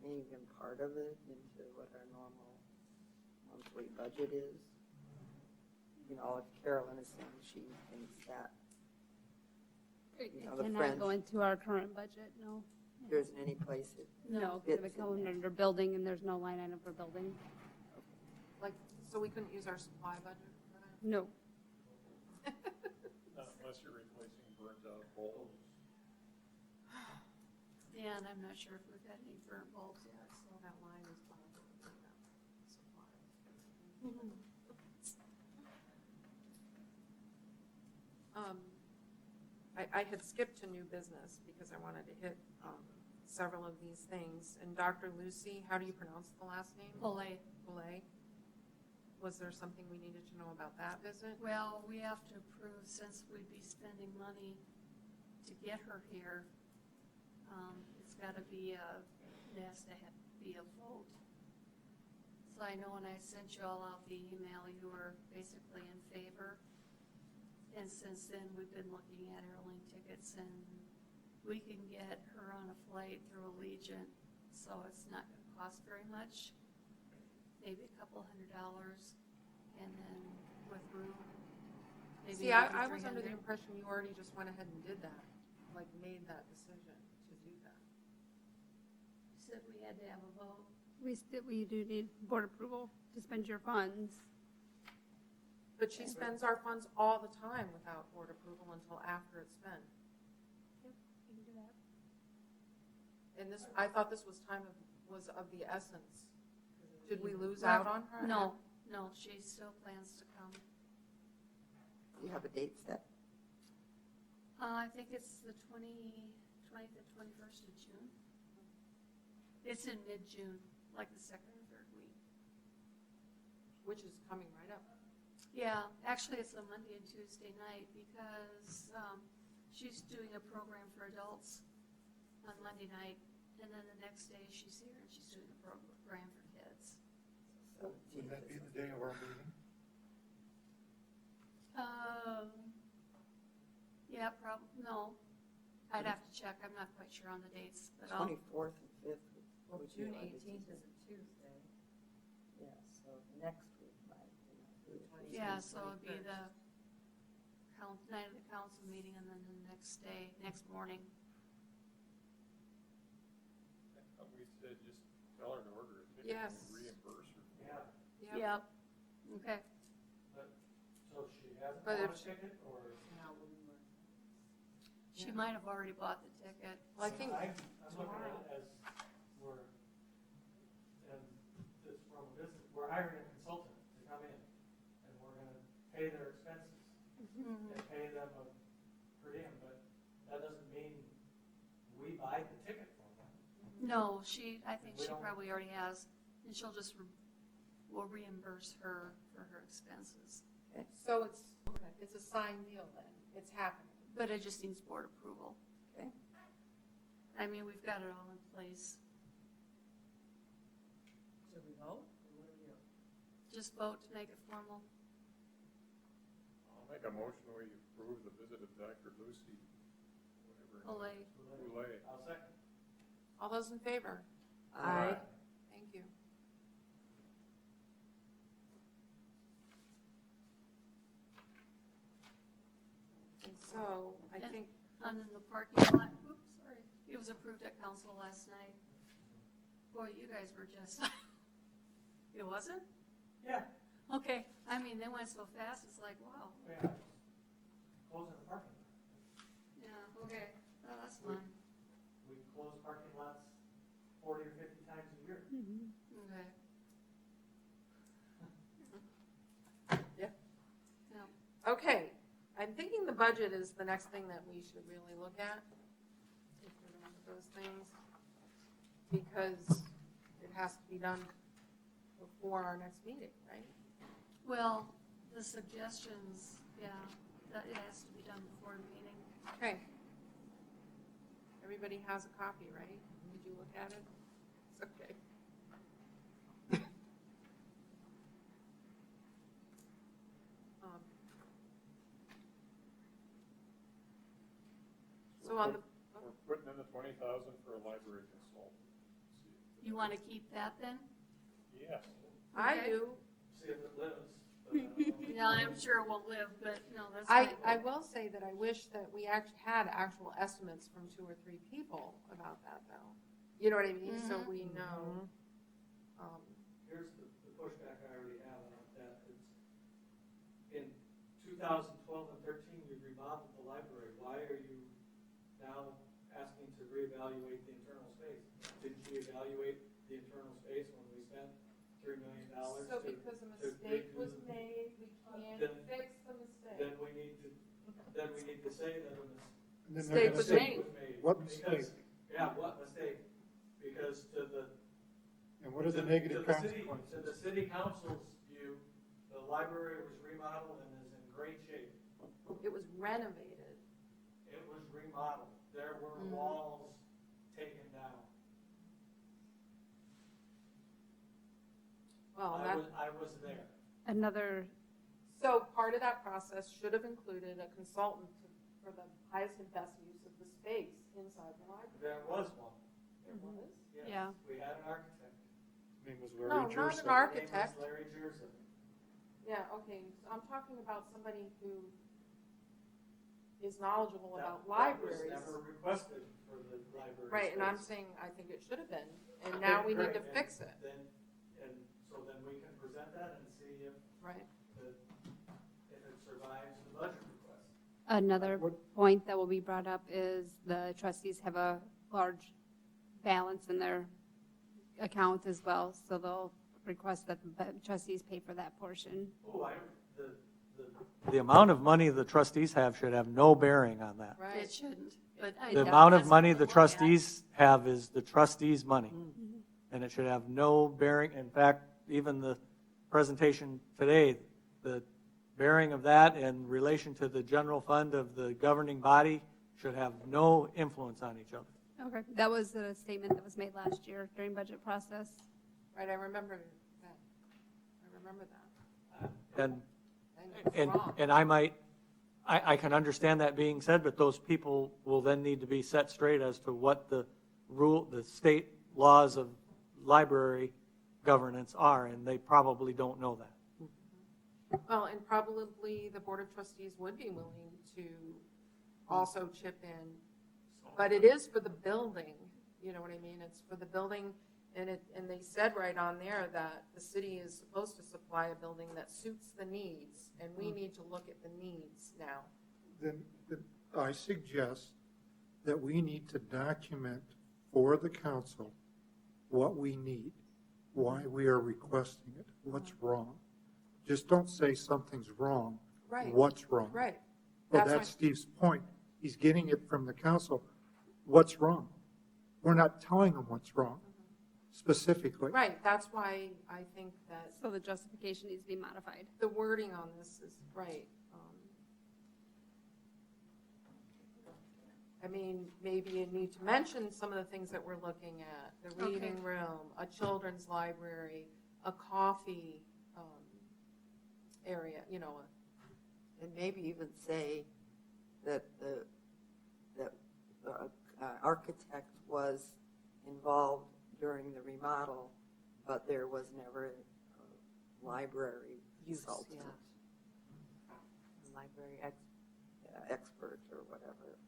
maybe even part of it, into what our normal monthly budget is? You know, if Carolyn is saying she thinks that,
It
you know, the
cannot
French,
go into our current budget, no.
there isn't any place it
No,
fits
because it
in
comes
there.
under building and there's no line item for building.
Like, so we couldn't use our supply budget for that?
No.
Unless you're replacing burnt out bulbs.
Yeah, and I'm not sure if we've had any burnt bulbs yet, so.
That line is probably supplies. I had skipped to new business because I wanted to hit several of these things. And Dr. Lucy, how do you pronounce the last name?
Belay.
Belay. Was there something we needed to know about that visit?
Well, we have to approve, since we'd be spending money to get her here, it's gotta be it has to be a vote. So I know when I sent you all out the email, you were basically in favor. And since then, we've been looking at airline tickets, and we can get her on a flight through Allegiant, so it's not gonna cost very much. Maybe a couple $100, and then with room, maybe.
See, I
another
was under the
300.
impression you already just went ahead and did that, like made that decision to do that.
You said we had to have a vote.
We do need board approval to spend your funds.
But she spends our funds all the time without board approval until after it's spent.
Yep, we can do that.
And this, I thought this was of the essence. Did we lose out on her?
No, she still plans to come.
Do you have a date set?
I think it's the 20th to 21st of June. It's in mid-June, like the second or third week.
Which is coming right up.
Yeah, actually, it's a Monday and Tuesday night because she's doing a program for adults on Monday night, and then the next day she's here and she's doing a program for kids.
So
Would that be the day of our meeting?
Yeah, no. I'd have to check. I'm not quite sure on the dates, but I'll.
24th and 5th.
Well,
would be
June
like
18th is a Tuesday.
Yeah, so next week might be.
Yeah, so it'd be the night of the council meeting and then the next day, next morning.
We said just tell her to order a ticket
Yes.
and reimburse her.
Yep. Okay.
So she hasn't
But
bought
if
a ticket, or?
She might have already bought the ticket.
Well, I think
I'm looking at it as we're, and it's from a business, we're hiring a consultant to come in, and we're gonna pay their expenses, and pay them a per diem, but that doesn't mean we buy the ticket from them.
No, I think
We
she
don't-
probably already has, and she'll just, we'll reimburse her for her expenses.
so. It's a signed deal then. It's happening.
But it just needs board approval.
Okay.
I mean, we've got it all in place.
Should we vote? Or what do we do?
Just vote to make it formal.
I'll make a motion we approve the visit of Dr. Lucy, whatever.
Olay.
Boulay.
I'll second.
All those in favor?
Aye.
Thank you. And so, I think,
And then the parking lot, oops, sorry, it was approved at council last night. Boy, you guys were just, it wasn't?
Yeah,
Okay, I mean, they went so fast, it's like, wow.
yeah, closing the parking lot.
Yeah, okay, oh, that's fun.
We close parking lots 40 or 50 times a year.
Okay.
Yeah.
Yeah.
okay, I'm thinking the budget is the next thing that we should really look at, if we're going to do those things, because it has to be done before our next meeting, right?
Well, the suggestions, yeah, that it has to be done before the meeting.
Okay. Everybody has a copy, right? Did you look at it? It's okay. So on the,
We're putting in the 20,000 for a library consultant.
You want to keep that then?
Yes.
I
Okay.
do,
See if it lives. but I don't know.
Yeah, I'm sure it won't live, but no, that's
I
fine.
will say that I wish that we actually had actual estimates from 2 or 3 people about that, though. You know what I mean? So
Mhm.
we know.
Here's the pushback I already have on that. It's in 2012 and 13, you remodeled the library. Why are you now asking to reevaluate the internal space? Didn't you evaluate the internal space when we spent $3 million?
So because a mistake was made, we can't
Then-
fix the mistake.
Then we need to say that a
And then
Mistake
they're gonna
was
say,
made.
was made.
What
Because-
mistake?
Yeah, what mistake? Because to the
And what are the
To
negative
the city-
consequences?
To the city council's view, the library was remodeled and is in great shape.
It was renovated.
It was remodeled. There were
Mhm.
walls taken down.
Well,
I was there.
Another,
so part of that process should have included a consultant for the highest and best use of the space inside the library.
There was one.
There was?
Yes.
Yeah.
We had an architect.
His name was
No,
Larry
not
Jerson.
an architect.
His name was Larry Jerson.
Yeah, okay, so I'm talking about somebody who is knowledgeable about libraries.
That was never requested for the library.
Right, and I'm
space.
saying, I think it should have been, and now we need to
Right,
fix it,
and so then we can present that and see if
right?
it survives the budget request.
another
What-
point that will be brought up is the trustees have a large balance in their account as well, so they'll request that the trustees pay for that portion.
Oh, the amount of money the trustees have should have no bearing on that.
Right.
It shouldn't, but I.
The
doubt
amount of
that's
money
what
the
they look at.
trustees have is the trustees' money. And it should have no bearing, in fact, even the presentation today, the bearing of that in relation to the general fund of the governing body should have no influence on each other.
Okay. That was a statement that was made last year during budget process.
Right, I remember that. I remember that.
And
And it's wrong.
And I can understand that being said, but those people will then need to be set straight as to what the state laws of library governance are, and they probably don't know that.
Well, and probably the Board of Trustees would be willing to also chip in, but it is for the building, you know what I mean? It's for the building, and they said right on there that the city is supposed to supply a building that suits the needs, and we need to look at the needs now.
Then I suggest that we need to document for the council what we need, why we are requesting it, what's wrong. Just don't say something's wrong.
Right.
What's wrong?
Right.
Well,
That's
that's
why-
Steve's point. He's getting it from the council. What's wrong? We're not telling them what's wrong specifically.
Right, that's why I think that
So the justification needs to be modified.
the wording on this is right. I mean, maybe you need to mention some of the things that we're looking at, the
Okay.
reading room, a children's library, a coffee area, you know.
And maybe even say that the architect was involved during the remodel, but there was never a library
Use,
consultant,
Library
expert or whatever.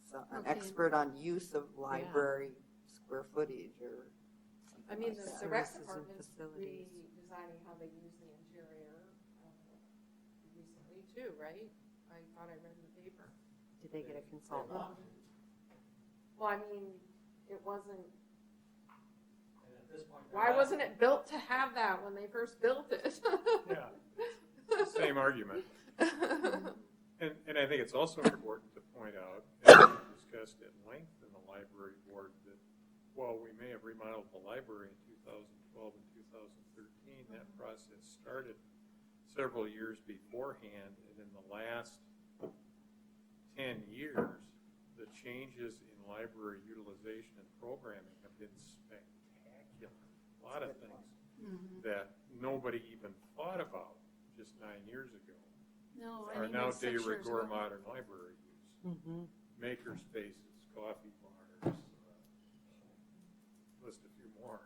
So an
Okay.
expert on use of library square footage or
I
something
mean,
like that.
the rec
Services and
department's
facilities.
redesigning how they use the interior recently too, right? I thought I read in the paper.
Did they get a consultant?
Well, I mean, it wasn't,
And at this point,
why wasn't it built to have that when they first built it?
Yeah, same argument. And I think it's also important to point out, as we discussed at length in the library board, that while we may have remodeled the library in 2012 and 2013, that process started several years beforehand, and in the last 10 years, the changes in library utilization and programming have been spectacular. A lot of things that nobody even thought about just 9 years ago
No, I
are
mean,
now
it's
de
6 years
rigueur
ago.
modern library use. Maker spaces, coffee bars, list a few more.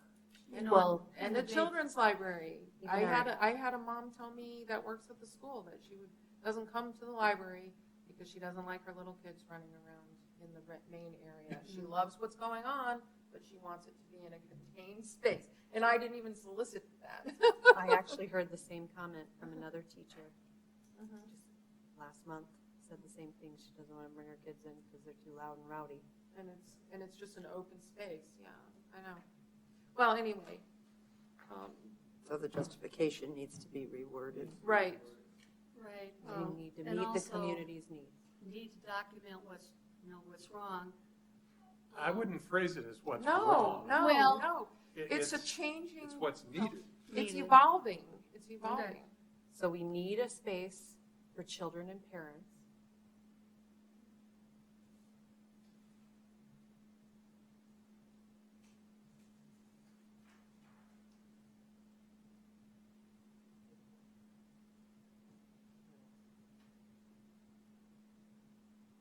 Well,
And the children's library.
Even
I had a mom tell me that works at the school that doesn't come to the library because she doesn't like her little kids running around in the main area. She loves what's going on, but she wants it to be in a contained space. And I didn't even solicit that.
I actually heard the same comment from another teacher just last month. Said the same thing. She doesn't want to bring her kids in because they're too loud and rowdy.
And it's just an open space. Yeah, I know. Well, anyway.
So the justification needs to be reworded.
Right.
Right.
We need to
And
meet the
also
community's needs.
Need to document what's wrong.
I wouldn't phrase it as what's wrong.
No. It's a changing.
It's what's needed.
It's
Needed.
evolving. It's evolving.
Okay.
So we need a space for children and parents.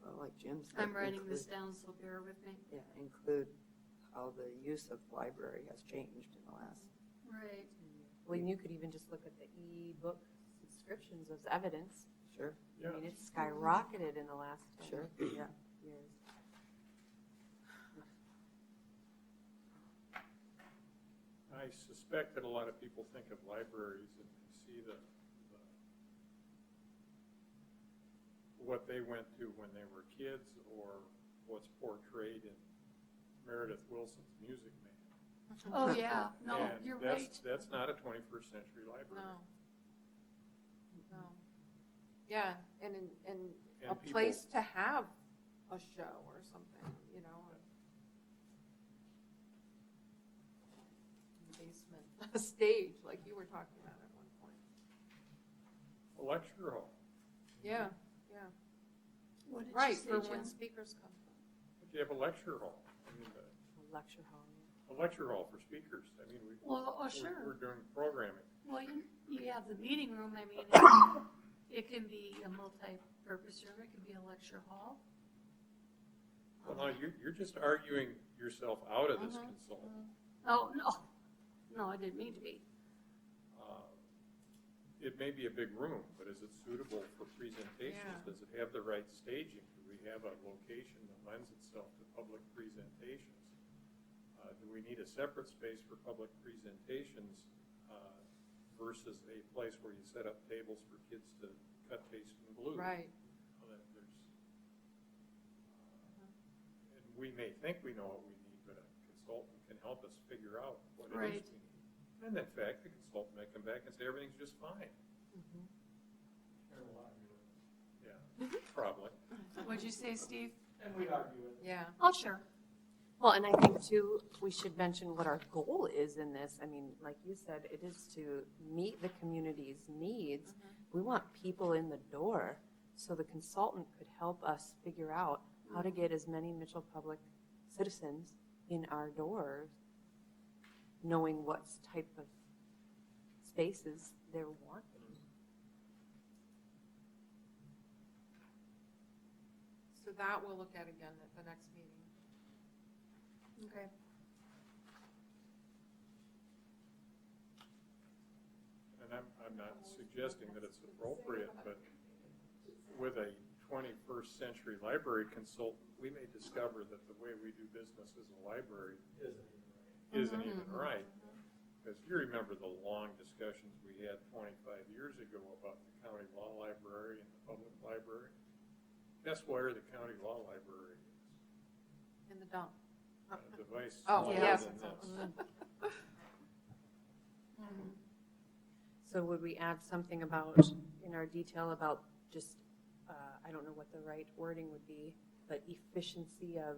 Well, like Jim said.
I'm writing this
include-
down, so bear with me.
Yeah, include how the use of library has changed in the last.
Right.
Well, and you could even just look at the e-book subscriptions as evidence.
Sure.
I mean, it's skyrocketed in the last 10
Sure. Yeah.
years.
I suspect that a lot of people think of libraries and see what they went to when they were kids, or what's portrayed in Meredith Willson's Music Man.
Oh, yeah. No,
And
you're
that's-
right.
That's not a 21st century library.
No. Yeah, and
And
a
people-
place to have a show or something, you know. Basement, a stage, like you were talking about at one point.
A lecture hall.
Yeah.
What did you
Right,
say,
for
Jim?
when speakers come.
But you have a lecture hall. I mean,
A lecture hall.
a lecture hall for speakers. I mean,
Well, oh,
we're
sure.
doing programming.
Well, you have the meeting room. I mean, it can be a multi-purpose room. It can be a lecture hall.
Well, no, you're just arguing yourself out of this consultant.
Oh, no. No, I didn't mean to be.
It may be a big room, but is it suitable for presentations?
Yeah.
Does it have the right staging? Do we have a location that lends itself to public presentations? Do we need a separate space for public presentations versus a place where you set up tables for kids to cut, paste, and glue?
Right.
Well, and we may think we know what we need, but a consultant can help us figure out what it
Right.
is we need. And in fact, the consultant may come back and say everything's just fine. Yeah, probably.
What'd you say, Steve?
And we'd argue it.
Yeah.
Oh, sure.
Well, and I think too, we should mention what our goal is in this. I mean, like you said, it is to meet the community's needs. We want people in the door, so the consultant could help us figure out how to get as many Mitchell Public citizens in our doors, knowing what type of spaces they're wanting.
So that we'll look at again at the next meeting.
Okay.
And I'm not suggesting that it's appropriate, but with a 21st century library consultant, we may discover that the way we do business as a library isn't even right. Because you remember the long discussions we had 25 years ago about the county law library and the public library. Guess where the county law library is?
In the dump.
A device
Oh,
smaller
yes.
than this.
So would we add something about, in our detail about just, I don't know what the right wording would be, but efficiency of,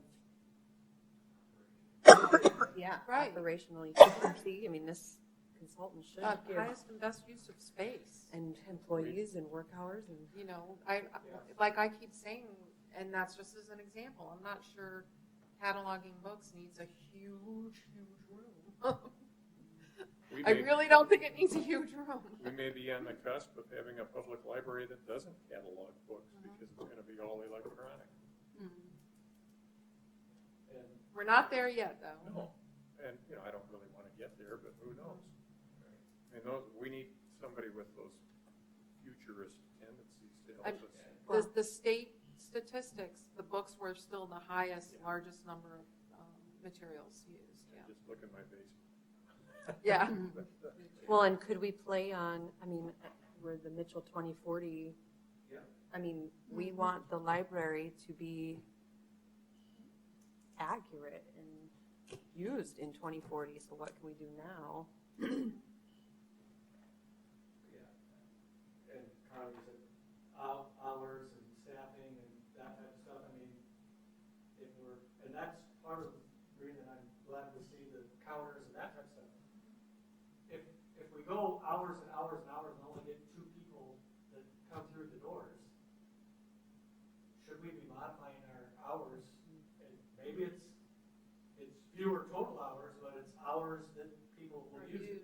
yeah,
Right.
operational efficiency. I mean, this consultant should give,
Highest and best use of space.
and employees and work hours and.
You know, like I keep saying, and that's just as an example, I'm not sure cataloging books needs a huge room.
We
I
may-
really don't think it needs a huge room.
We may be on the cusp of having a public library that doesn't catalog books because it's going to be all electronic.
We're not there yet, though.
No, and, I don't really want to get there, but who knows? I mean, we need somebody with those futurist tendencies to help us.
The state statistics, the books were still the highest, largest number of materials used, yeah.
Just look in my basement.
Yeah.
Well, and could we play on, where the Mitchell 2040,
Yeah.
We want the library to be accurate and used in 2040, so what can we do now?
Yeah. And Carly said, hours and staffing and that type of stuff, and that's part of the reason I'm glad to see the counters and that type of stuff. If we go hours and hours and hours and only get 2 people that come through the doors, should we be modifying our hours? And maybe it's fewer total hours, but it's hours that people will use it.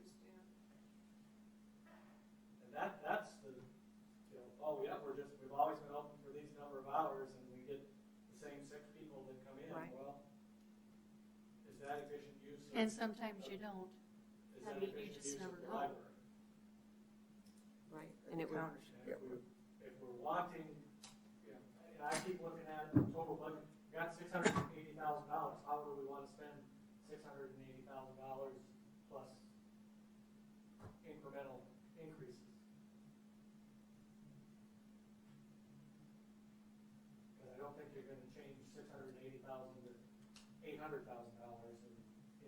And that's the, we've always been open for these number of hours, and we get the same 6 people that come in.
Right.
Well, is that efficient use?
And sometimes you don't.
Is
I
that
mean, you
efficient
just
use of
never
the
know.
library?
Right, and it would,
And if we're wanting, and I keep looking at the total budget, we got $680,000. How do we want to spend $680,000 plus incremental increases? Because I don't think you're going to change $680,000 to $800,000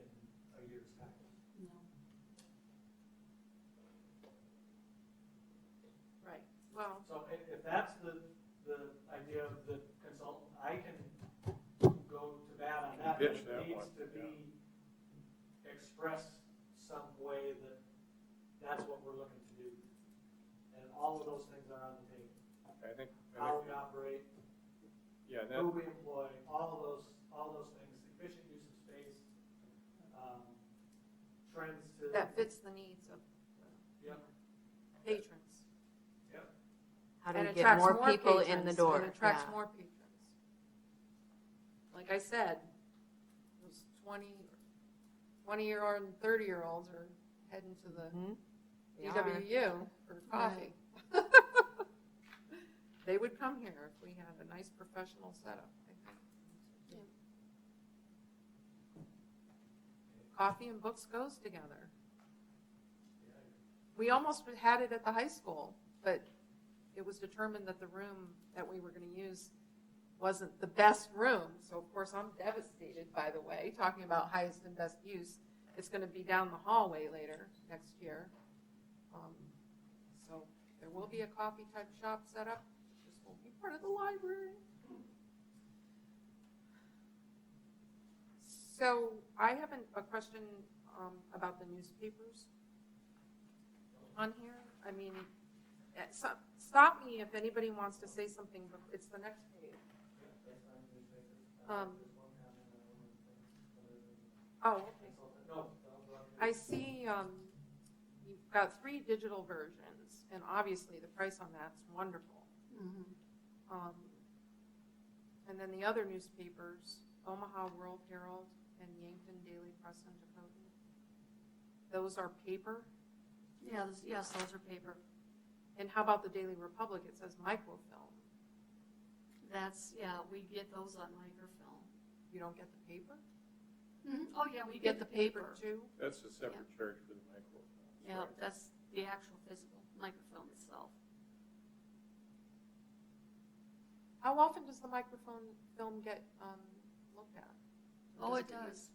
in a year's time.
No.
Right, well,
So if that's the idea of the consultant, I can go to bat on that.
Pitch
It
that
needs
one,
to be expressed some way that that's what we're looking to do. And all of those things are on the table.
I think,
How we operate,
yeah,
who we employ, all those things, efficient use of space, trends to.
that fits the needs of
Yep,
patrons.
yep.
how do
And
we get
attracts
more people in
patrons,
the door?
and attracts
Yeah.
more patrons. Like I said, those 20-year-old and 30-year-olds are heading to the
Mhm. They are.
DWU for coffee. They would come here if we had a nice professional setup, I think. Coffee and books goes together. We almost had it at the high school, but it was determined that the room that we were going to use wasn't the best room. So of course I'm devastated, by the way, talking about highest and best use. It's going to be down the hallway later next year. So there will be a coffee type shop set up. This won't be part of the library. So I have a question about the newspapers on here. I mean, stop me if anybody wants to say something, but it's the next page. Oh, okay. I see you've got 3 digital versions, and obviously the price on that's wonderful. And then the other newspapers, Omaha World Herald and Yankton Daily Press and Dakota. Those are paper?
Yes, those are paper.
And how about the Daily Republic? It says microfilm.
We get those on microfilm.
You don't get the paper?
Oh, yeah, we get the paper.
too?
that's a separate charge for the microfilm.
Yeah, that's the actual physical microfilm itself.
How often does the microfilm get looked at?
Oh, it
get
does.
used?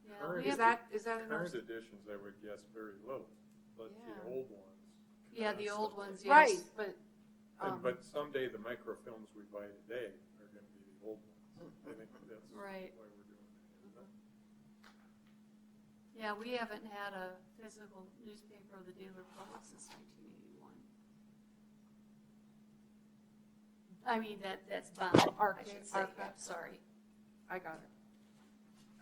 Yeah,
Current-
we
Is
have,
that in our?
Current editions, I would guess very low, but the
Yeah.
old ones.
yeah, the old ones, yes.
Right, but,
But someday the microfilms we buy today are going to be the old ones. I think that's why
Right.
we're doing that.
Yeah, we haven't had a physical newspaper of the Daily Republic since 1981. I mean, that's bound, I should say, yeah,
Archive.
sorry.
I got it.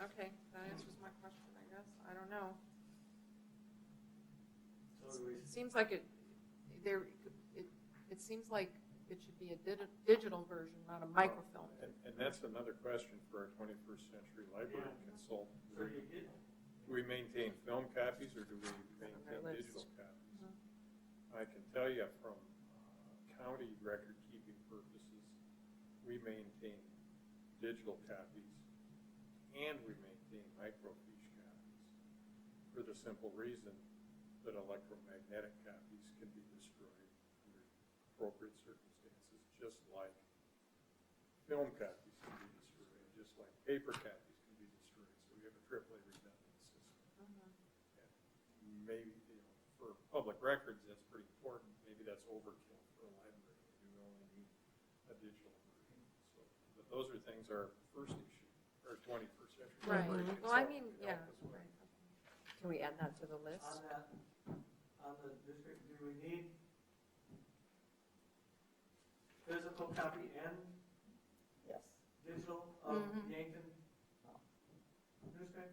Okay, that answers my question, I guess. I don't know.
So do we,
It seems like it seems like it should be a digital version, not a microfilm.
And that's another question for our 21st century library consultant. Do we maintain film copies or do we maintain digital copies? I can tell you from county record keeping purposes, we maintain digital copies and we maintain microfiche copies for the simple reason that electromagnetic copies can be destroyed under appropriate circumstances, just like film copies can be destroyed, just like paper copies can be destroyed. So we have a AAA redundant system. And maybe, for public records, that's pretty important. Maybe that's overkill for a library. Maybe we only need a digital version. So, but those are things our first issue, our 21st century
Right.
library
Well, I
consultant
mean,
can
yeah.
help us with.
Can we add that to the list?
On the district, do we need physical copy and
Yes.
digital of
Mhm.
Yankton newspaper?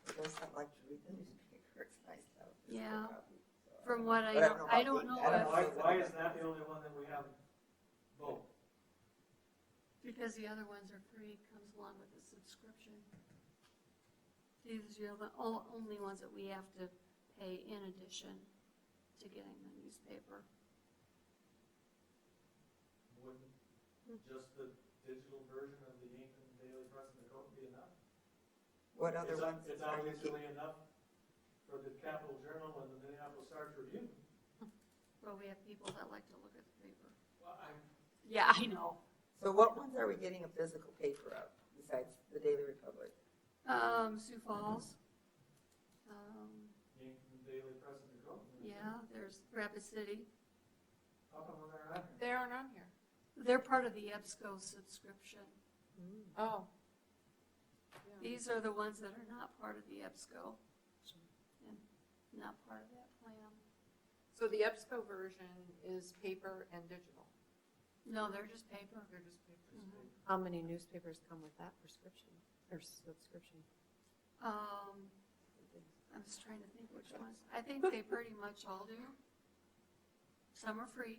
It does sound like to read the newspaper, it's nice to have a physical
Yeah.
copy. So,
From what
but
I don't know
Why is that the only one that we have both?
because the other ones are free, comes along with the subscription. These are the only ones that we have to pay in addition to getting the newspaper.
Wouldn't just the digital version of the Yankton Daily Press and the Code be enough?
What other ones?
It's
are you
obviously enough for the Capital Journal and the Minneapolis Star-Tribune.
Well, we have people that like to look at the paper.
Well,
Yeah, I know.
So what ones are we getting a physical paper of besides the Daily Republic?
Sioux Falls.
Yankton Daily Press and the Code.
Yeah, there's Rapid City.
How come they're not here?
They aren't on here.
They're part of the EBSCO subscription.
Oh.
These are the ones that are not part of the EBSCO and not part of that plan.
So the EBSCO version is paper and digital.
No, they're just paper.
They're just paper.
Mhm.
How many newspapers come with that prescription or subscription?
I'm just trying to think which ones. I think they pretty much all do. Some are free.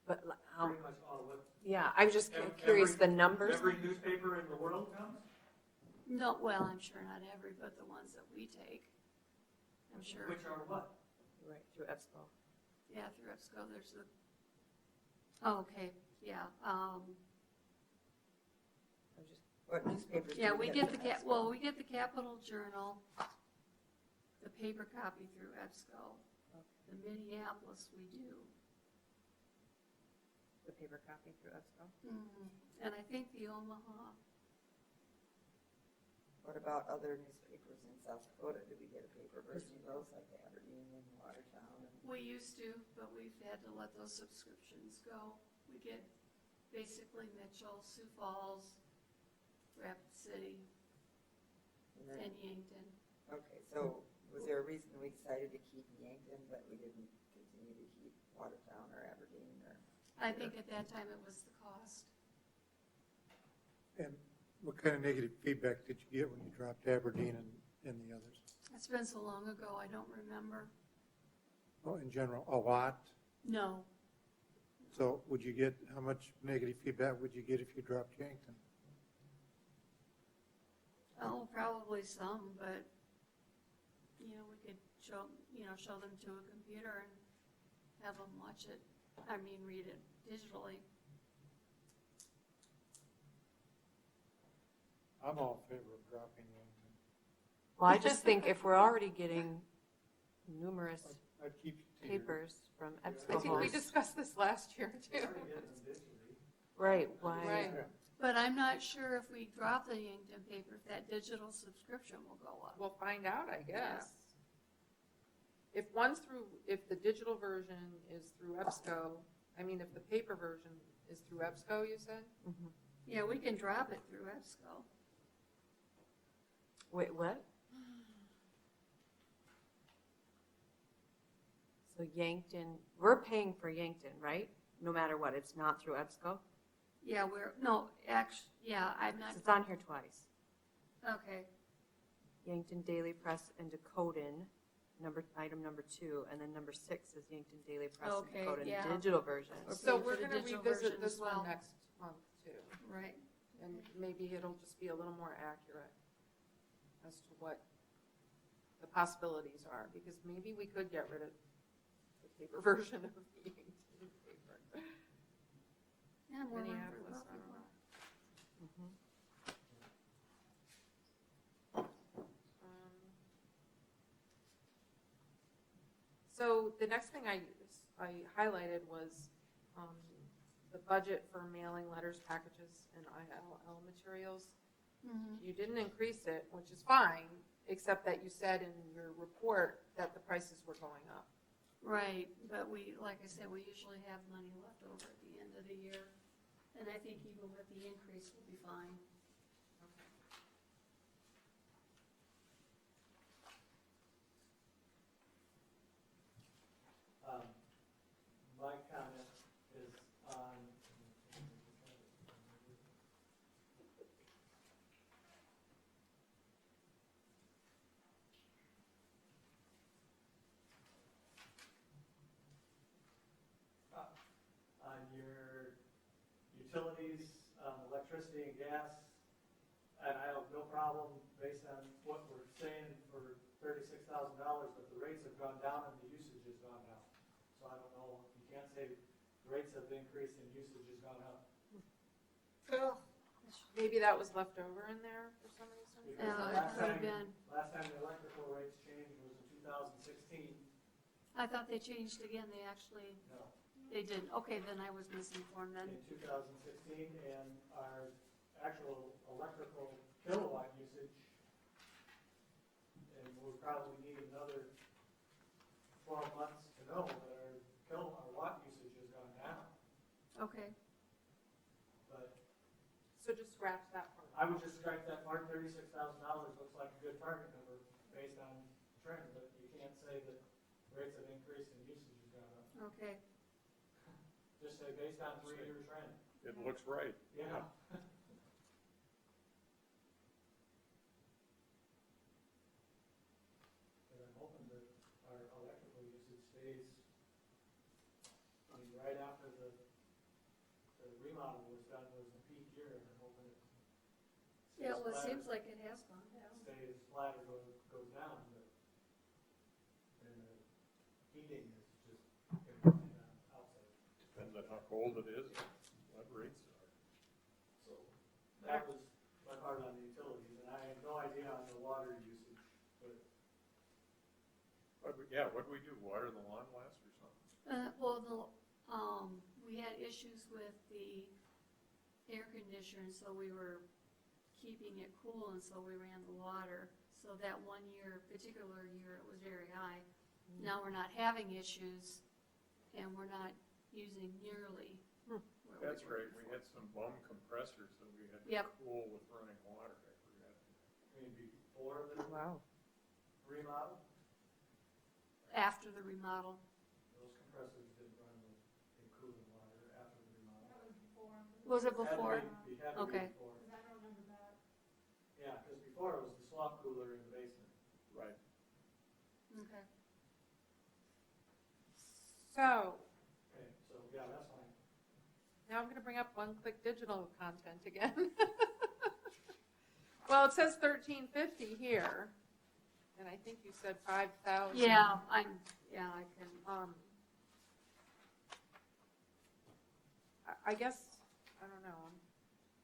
But how,
Pretty much all of it.
yeah, I was just
Every-
curious, the numbers.
Every newspaper in the world comes?
No, well, I'm sure not every, but the ones that we take. I'm sure.
Which are what?
Right, through EBSCO.
Yeah, through EBSCO, there's the, oh, okay, yeah.
What newspapers? do
Yeah, we get the,
EBSCO?
well, we get the Capital Journal, the paper copy through EBSCO. The Minneapolis, we do.
The paper copy through EBSCO.
And I think the Omaha,
What about other newspapers in South Dakota? Do we get a paper version of those, like Aberdeen and Watertown?
we used to, but we've had to let those subscriptions go. We get basically Mitchell, Sioux Falls, Rapid City,
And then-
and Yankton.
Okay, so was there a reason we decided to keep Yankton, but we didn't continue to keep Watertown or Aberdeen or?
I think at that time it was the cost.
And what kind of negative feedback did you get when you dropped Aberdeen and the others?
It's been so long ago, I don't remember.
Well, in general, a lot.
No,
So would you get, how much negative feedback would you get if you dropped Yankton?
oh, probably some, but, we could show them to a computer and have them watch it, read it digitally.
I'm all in favor of dropping Yankton.
Well, I just think if we're already getting numerous
I'd keep you to your-
papers from
I
EBSCO
think we
homes,
discussed this last year too.
Already getting them digitally.
right, why?
Right.
But I'm not sure if we drop the Yankton paper, if that digital subscription will go up.
We'll find out, I guess. If the digital version is through EBSCO, if the paper version is through EBSCO, you said?
Mhm.
Yeah, we can drop it through EBSCO.
Wait, what? So Yankton, we're paying for Yankton, right? No matter what, it's not through EBSCO?
Yeah, I'm not,
It's on here twice.
okay.
Yankton Daily Press and Dakotan item number 2, and then number 6 is Yankton Daily Press and
Okay,
Dakota
yeah.
digital version.
Or
So
pay for
we're
the
gonna
digital
revisit
version
this
as well.
one next month too,
Right.
and maybe it'll just be a little more accurate as to what the possibilities are, because maybe we could get rid of the paper version of the Yankton paper.
Yeah, more room for
Minneapolis,
growth.
I don't know. So the next thing I highlighted was the budget for mailing letters, packages, and ILL materials.
Mhm.
You didn't increase it, which is fine, except that you said in your report that the prices were going up.
Right, but we, like I said, we usually have money left over at the end of the year, and I think even with the increase, we'll be fine.
My comment is on, on your utilities, electricity and gas, and I have no problem based on what we're saying for $36,000, but the rates have gone down and the usage has gone down. So I don't know, you can't say rates have increased and usage has gone up.
Maybe that was left over in there for some reason?
Yeah,
Because
it could have been.
last time the electrical rates changed was in 2016.
I thought they changed again, they actually,
No,
they didn't. Okay, then I was misinformed then.
in 2016, and our actual electrical kilowatt usage, and we'll probably need another 12 months to know that our watt usage has gone down.
Okay,
But
So just scratch that part.
I would just strike that part, $36,000 looks like a good target number based on trend, but you can't say that rates have increased and usage has gone up.
okay.
Just say based on 3-year trend.
It looks right.
Yeah. And I'm hoping that our electrical usage stays, I mean, right after the remodel was done was the peak year, and I'm hoping it
Yeah, well, it
stays
seems
flat,
like it has gone down.
stays flat or goes down, but and the heating is just everything outside.
Depends on how cold it is, what rates are.
So that was my part on the utilities, and I have no idea on the water usage, but
What'd we do, water the lawn last or something?
We had issues with the air conditioner, so we were keeping it cool, and so we ran the water. So that one year, particular year, it was very high. Now we're not having issues, and we're not using nearly. where we
That's
were
right, we
before.
had some bum compressors that we had to
Yep.
cool with running water, I forgot.
I mean, before the
Wow.
remodel,
After the remodel.
those compressors didn't run in cooling water after the remodel.
Was it
Had to
before?
be- had to be
Okay.
before. Yeah, because before it was the swamp cooler in the basement.
Right.
Okay.
So,
Okay, so yeah, that's fine.
now I'm going to bring up one-click digital content again. Well, it says $13.50 here, and I think you said 5,000.
Yeah, I can.
I guess, I don't know.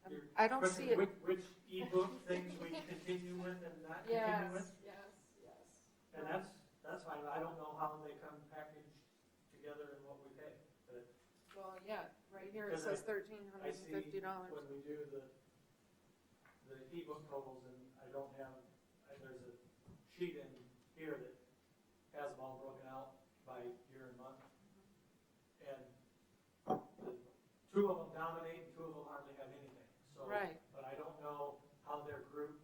Your
I don't see it.
Which ebook things we continue with and not continue with?
Yes.
And that's fine, I don't know how they come packaged together and what we pay, but
Well, yeah, right here it
Because
says
I see
$1,350.
when we do the ebook totals, and I don't have, there's a sheet in here that has them all broken out by year and month. And the two of them dominate and two of them hardly have anything, so.
Right.
But I don't know how they're grouped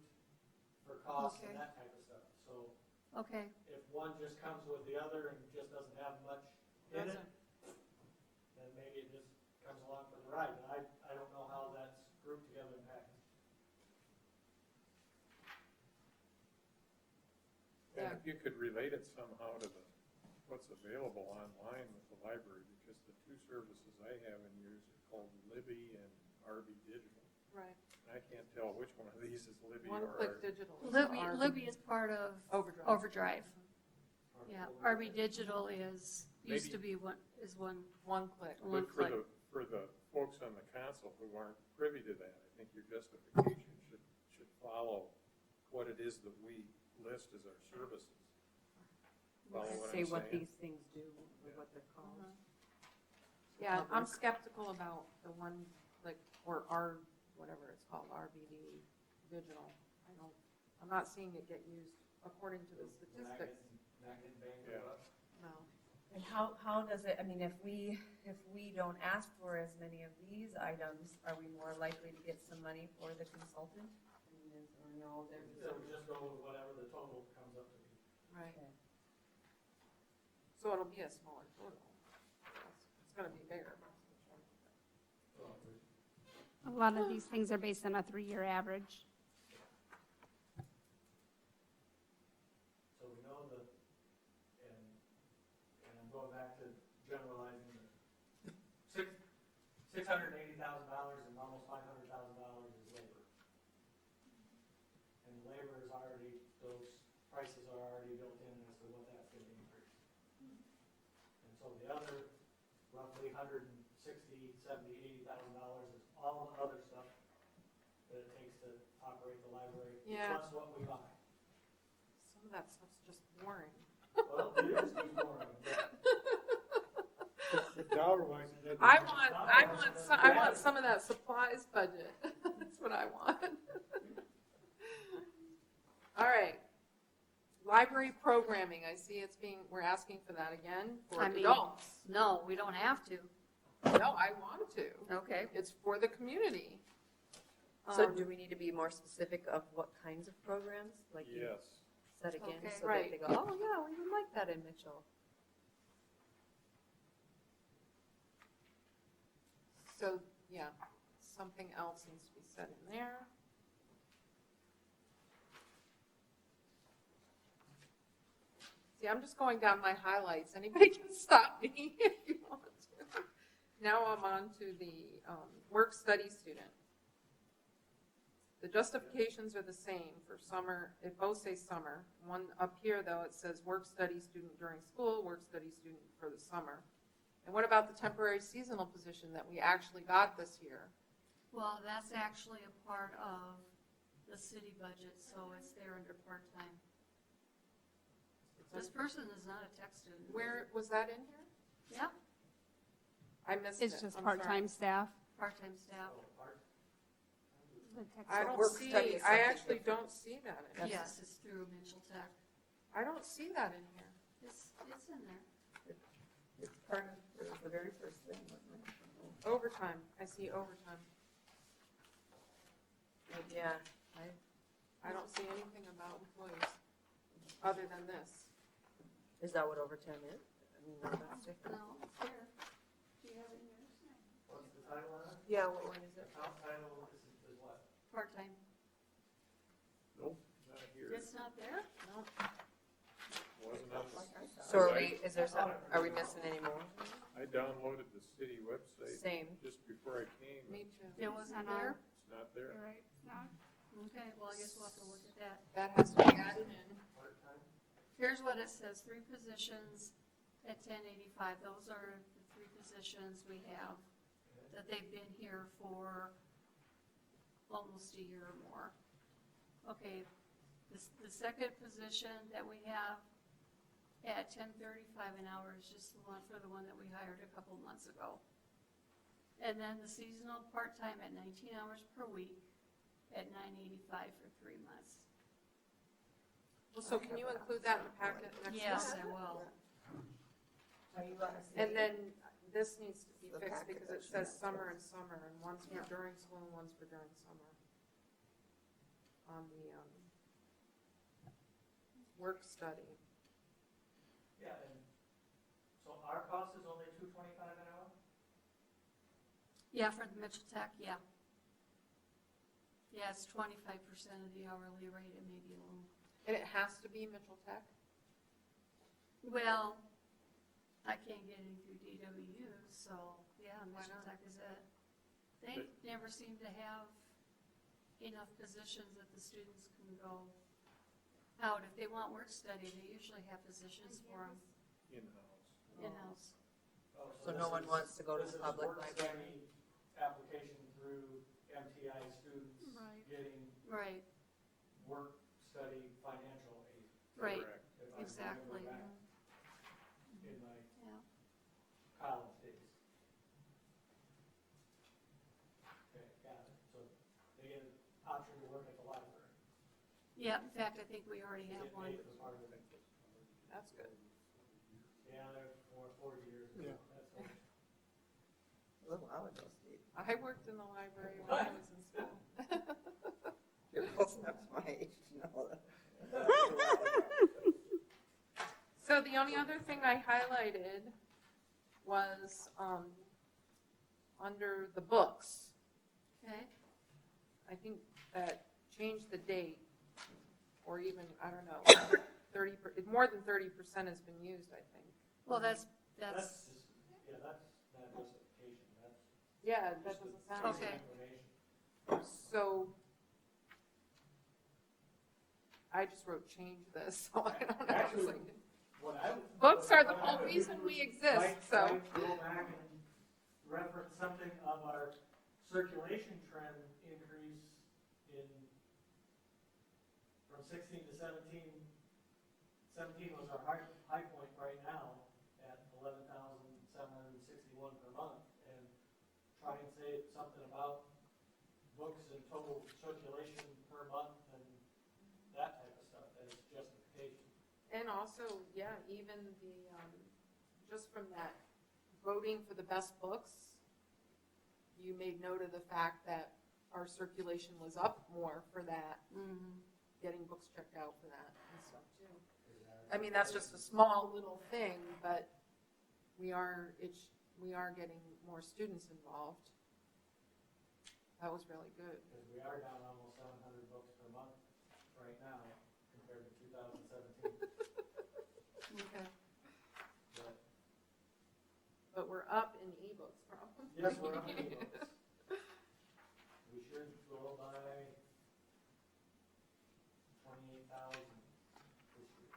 for costs
Okay.
and that type of stuff, so
Okay.
if one just comes with the other and just doesn't have much in it,
Doesn't.
then maybe it just comes along for the ride, but I don't know how that's grouped together and packaged.
And
Yeah.
If you could relate it somehow to what's available online with the library, because the two services I have in use are called Libby and RB Digital.
Right.
And I can't tell which one of these is Libby
One
or
Click
RB.
Digital. is
Libby is part of
Overdrive.
Overdrive. Yeah, RB Digital used to be one.
One Click.
One
But
click.
for the folks on the council who aren't privy to that, I think your justification should follow what it is that we list as our services. Follow what
Say
I'm
what
saying?
these things do, or what they're called.
Yeah, I'm skeptical about the One Click or whatever it's called, RBD Digital. I'm not seeing it get used according to the statistics.
Yeah.
No.
And how does it, I mean, if we don't ask for as many of these items, are we more likely to get some money for the consultant? I mean, or no, there's.
So we just go with whatever the total comes up to be.
Right. So it'll be a smaller total. It's going to be bigger.
A lot of these things are based on a 3-year average.
So we know that, and I'm going back to generalizing, $680,000 and almost $500,000 is labor. And labor is already, those prices are already built in as to what that's going to increase. And so the other roughly $160,000, $70,000, $80,000 is all the other stuff that it takes to operate the library,
Yeah.
plus what we buy.
Some of that stuff's just boring.
Well, it is too boring, but
The dollar wise.
I want some of that supplies budget. That's what I want. All right. Library programming, I see we're asking for that again for adults.
No, we don't have to.
No, I want to.
Okay.
It's for the community.
So do we need to be more specific of what kinds of programs? Like you
Yes.
said again,
Okay.
so
Right.
that they go, oh yeah, we would like that in Mitchell.
So, yeah, something else needs to be said in there. See, I'm just going down my highlights. Anybody can stop me if you want to. Now I'm on to the work-study student. The justifications are the same for summer. It both say summer. One up here, though, it says work-study student during school, work-study student for the summer. And what about the temporary seasonal position that we actually got this year?
Well, that's actually a part of the city budget, so it's there under part-time. This person is not a tech student.
Where, was that in here?
Yeah,
I missed it.
It's just
I'm sorry.
part-time staff.
part-time staff.
The text-
I don't
work
see,
study is
I
something
actually
different.
don't see that in here.
Yes, it's through Mitchell Tech.
I don't see that in here.
It's in there.
It's part of, it was the very first thing, wasn't it?
Overtime, I see overtime.
Yeah,
I don't see anything about employees, other than this.
is that what overtime is? I mean, that's different.
No, it's there. Do you have it in yours?
what's the title on it?
Yeah, what one is it?
Account title is what?
Part-time.
Nope, not here.
It's not there?
No.
Wasn't on the,
So are we missing any more?
I downloaded the city website
Same.
just before I came.
Me too.
It wasn't
On
there?
our-
It's not there.
You're right, it's not.
Okay, well, I guess we'll have to look at that.
That has to be added in.
Part-time?
Here's what it says, 3 positions at 1085. Those are the 3 positions we have, that they've been here for almost a year or more. Okay, the second position that we have at 1035 an hour is just the one for the one that we hired a couple months ago. And then the seasonal part-time at 19 hours per week at 985 for 3 months.
Well, so can you include that in the packet next week?
Yes, I will.
Are you gonna see?
And then this needs to be
The
fixed
packet
because it
that she
says
has.
summer and summer, and one's for during school and one's for during summer. On the work study.
Yeah, and so our cost is only $2.25 an hour?
Yeah, for the Mitchell Tech, yeah. Yeah, it's 25% of the hourly rate, it may be a little,
And it has to be Mitchell Tech?
Well, I can't get any through DWU, so, yeah,
Why
Mission
not?
Tech is it. They never seem to have enough positions that the students can go out. If they want work study, they usually have positions for them
In-house.
in-house.
Oh,
So
this
no one
is-
wants to go to
this
the
is
public
work
library?
study Application through MTI students
Right.
getting
Right,
work study financial aid.
right,
Correct.
If I remember
exactly.
back in my
Yeah.
college days. Okay, got it. So they get an option to work at the library.
Yeah, in fact, I think we already
Is
have
it
one.
paid for part of it?
That's good.
Yeah, they're for 40 years.
Yeah.
That's good.
A little while ago, Steve.
I worked in the library when I was in school.
You're close enough to my age to know that.
So the only other thing I highlighted was, under the books.
Okay,
I think that change the date, or even, I don't know, 30, more than 30% has been used, I think.
well, that's,
That's just, yeah, that's not justification, that's
Yeah, that
just
doesn't
the
sound
basic
Okay.
right.
information.
So, I just wrote change this, so I don't know. It's like-
What I-
Books are the
what I
whole
would
reason
do
we
is
exist, so.
might go back and reference something of our circulation trend increase in, from 16 to 17. 17 was our high point right now at 11,761 per month, and try and say something about books and total circulation per month and that type of stuff as justification.
And also, yeah, even the, just from that voting for the best books, you made note of the fact that our circulation was up more for that, getting books checked out for that and stuff too. I mean, that's just a small little thing, but we are getting more students involved. That was really good.
Because we are down almost 700 books per month right now compared to 2017.
okay.
But we're up in ebooks probably.
Yes, we're up in ebooks. We should go by 28,000 this year.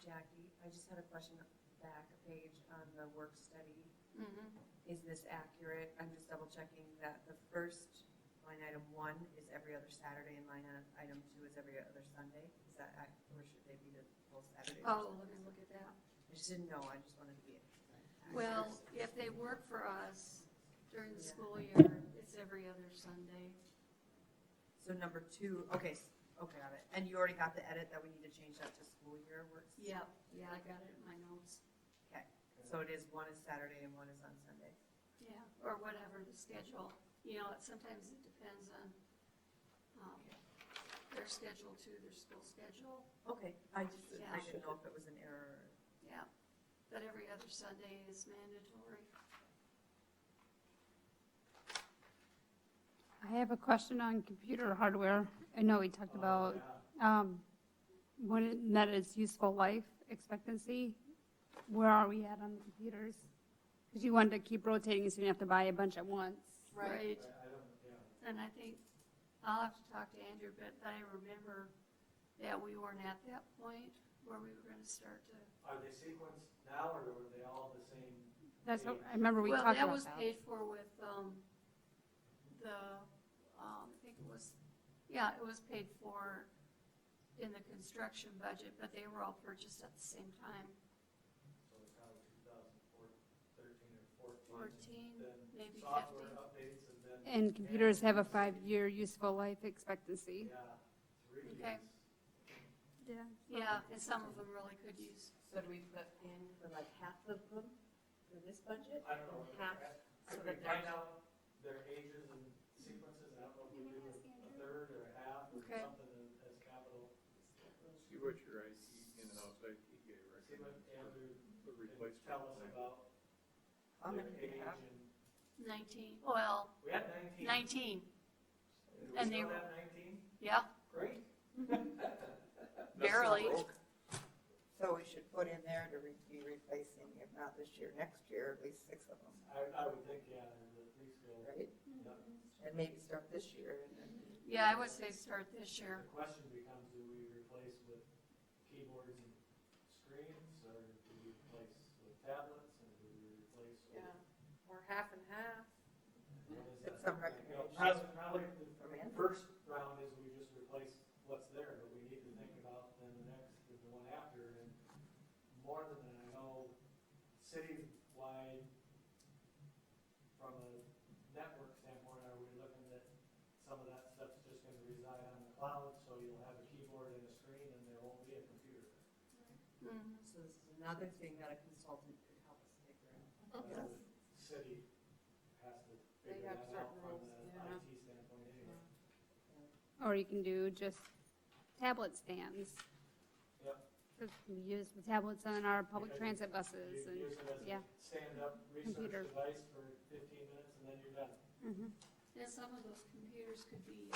Jackie, I just had a question back a page on the work study.
Mhm.
Is this accurate? I'm just double checking that the first line item 1 is every other Saturday and line item 2 is every other Sunday? Is that, or should they be the full Saturday?
Oh, let me look at that.
I just didn't know, I just wanted to be.
Well, if they work for us during the
Yeah.
school year, it's every other Sunday.
So number 2, okay, okay, got it. And you already got the edit that we need to change that to school year works?
Yep, yeah, I got it in my notes.
Okay, so it is, 1 is Saturday and 1 is on Sunday.
Yeah, or whatever the schedule, you know, sometimes it depends on, their schedule too, their school schedule.
Okay, I just,
Yeah.
I didn't know if it was an error.
Yeah, but every other Sunday is mandatory.
I have a question on computer hardware. I know we talked about
Yeah.
when it met its useful life expectancy. Where are we at on the computers? Because you wanted to keep rotating, so you didn't have to buy a bunch at once.
Right,
I don't, yeah.
and I think, I'll have to talk to Andrew, but I remember that we weren't at that point where we were gonna start to.
Are they sequenced now, or were they all the same?
That's what,
age?
I remember we
Well,
talked
that
about
was
that.
paid for with, I think it was, yeah, it was paid for in the construction budget, but they were all purchased at the same time.
So it's probably 2013 or 14.
14,
Then
maybe
software
15.
updates and then.
And computers have a 5-year useful life expectancy.
Yeah, 3
Okay.
years.
Yeah.
Yeah, and some of them really could use.
So do we put in for like half of them for this budget?
I don't know.
Half, so
Could we
that
find
there's,
out their ages and sequences? I don't know if we do a third or a half or
Okay.
something as capital.
See what your IT, in-house IT guy
See what
recommends.
Andrew
The
can
replacement
tell us
plan.
about
how
their
many do
age
you have?
and,
19, well,
we had 19.
19,
Do we
and
still
they-
have 19?
yeah,
Great.
That's not
barely.
broke.
So we should put in there to be replacing, if not this year, next year, at least 6 of them,
I would think, yeah, at least go.
right? And maybe start this year and then.
Yeah, I would say start this year.
The question becomes, do we replace with keyboards and screens, or do we replace with tablets, and do we replace with?
Yeah, or half and half.
What is
It's
that?
some recommendation.
Probably
From
the
Anthony.
first round is we just replace what's there, but we need to think about then the next, the one after, and more than that, I know citywide, from a network standpoint, are we looking at some of that stuff's just gonna reside on the cloud, so you'll have a keyboard and a screen, and there won't be a computer there?
Mhm.
So this is another thing that a consultant could help us figure out.
The city has to
They
figure
have
that out
certain
from
rules,
the
yeah.
IT standpoint anyway.
Or you can do just tablet stands.
Yep.
Just use the tablets on our public
Because
transit buses
You
and,
use it as
yeah.
a stand-up research
Computer.
device for 15 minutes, and then you're done.
Mhm.
And some of those computers could be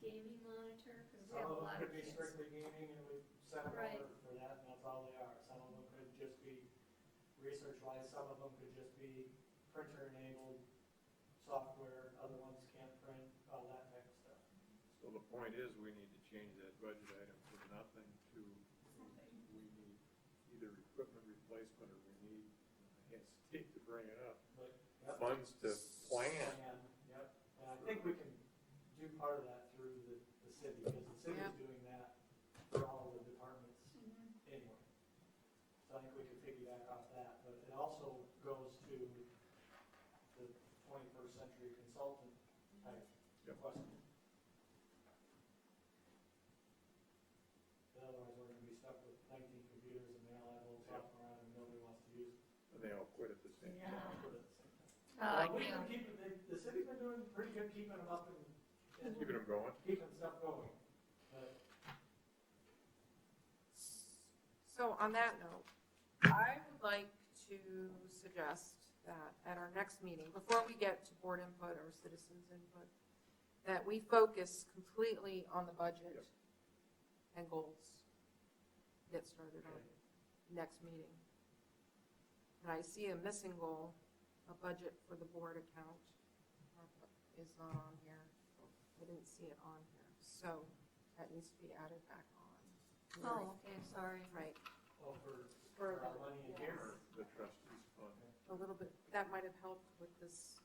gaming monitor, because we
Some
have a
of them
lot
could
of
be
kids.
strictly gaming, and we set them
Right.
over for that, and that's all they are. Some of them could just be research-wise, some of them could just be printer-enabled software, other ones can't print, all that type of stuff.
So the point is, we need to change that budget item from nothing to, we need either equipment replacement or we need, I hesitate to bring it up,
But, yep.
funds to plan.
Yep, and I think we can do part of that through the city, because the city's
Yep.
doing that for all of the departments anyway. So I think we can piggyback off that, but it also goes to the 21st century consultant type
Yep.
question. But otherwise, we're gonna be stuck with 19 computers, and they all have old software on them, and nobody wants to use it.
And they all quit at the same time.
We've been keeping, the city's been doing pretty good keeping them up and
Keeping them going.
keeping stuff going. But
So on that note, I would like to suggest that at our next meeting, before we get to board input or citizens input, that we focus completely on the budget
Yep.
and goals. Get started on next meeting. And I see a missing goal, a budget for the board account is not on here. I didn't see it on here, so that needs to be added back on.
Oh, okay, sorry.
Right,
for our money in here.
The trustees fund.
a little bit, that might have helped with this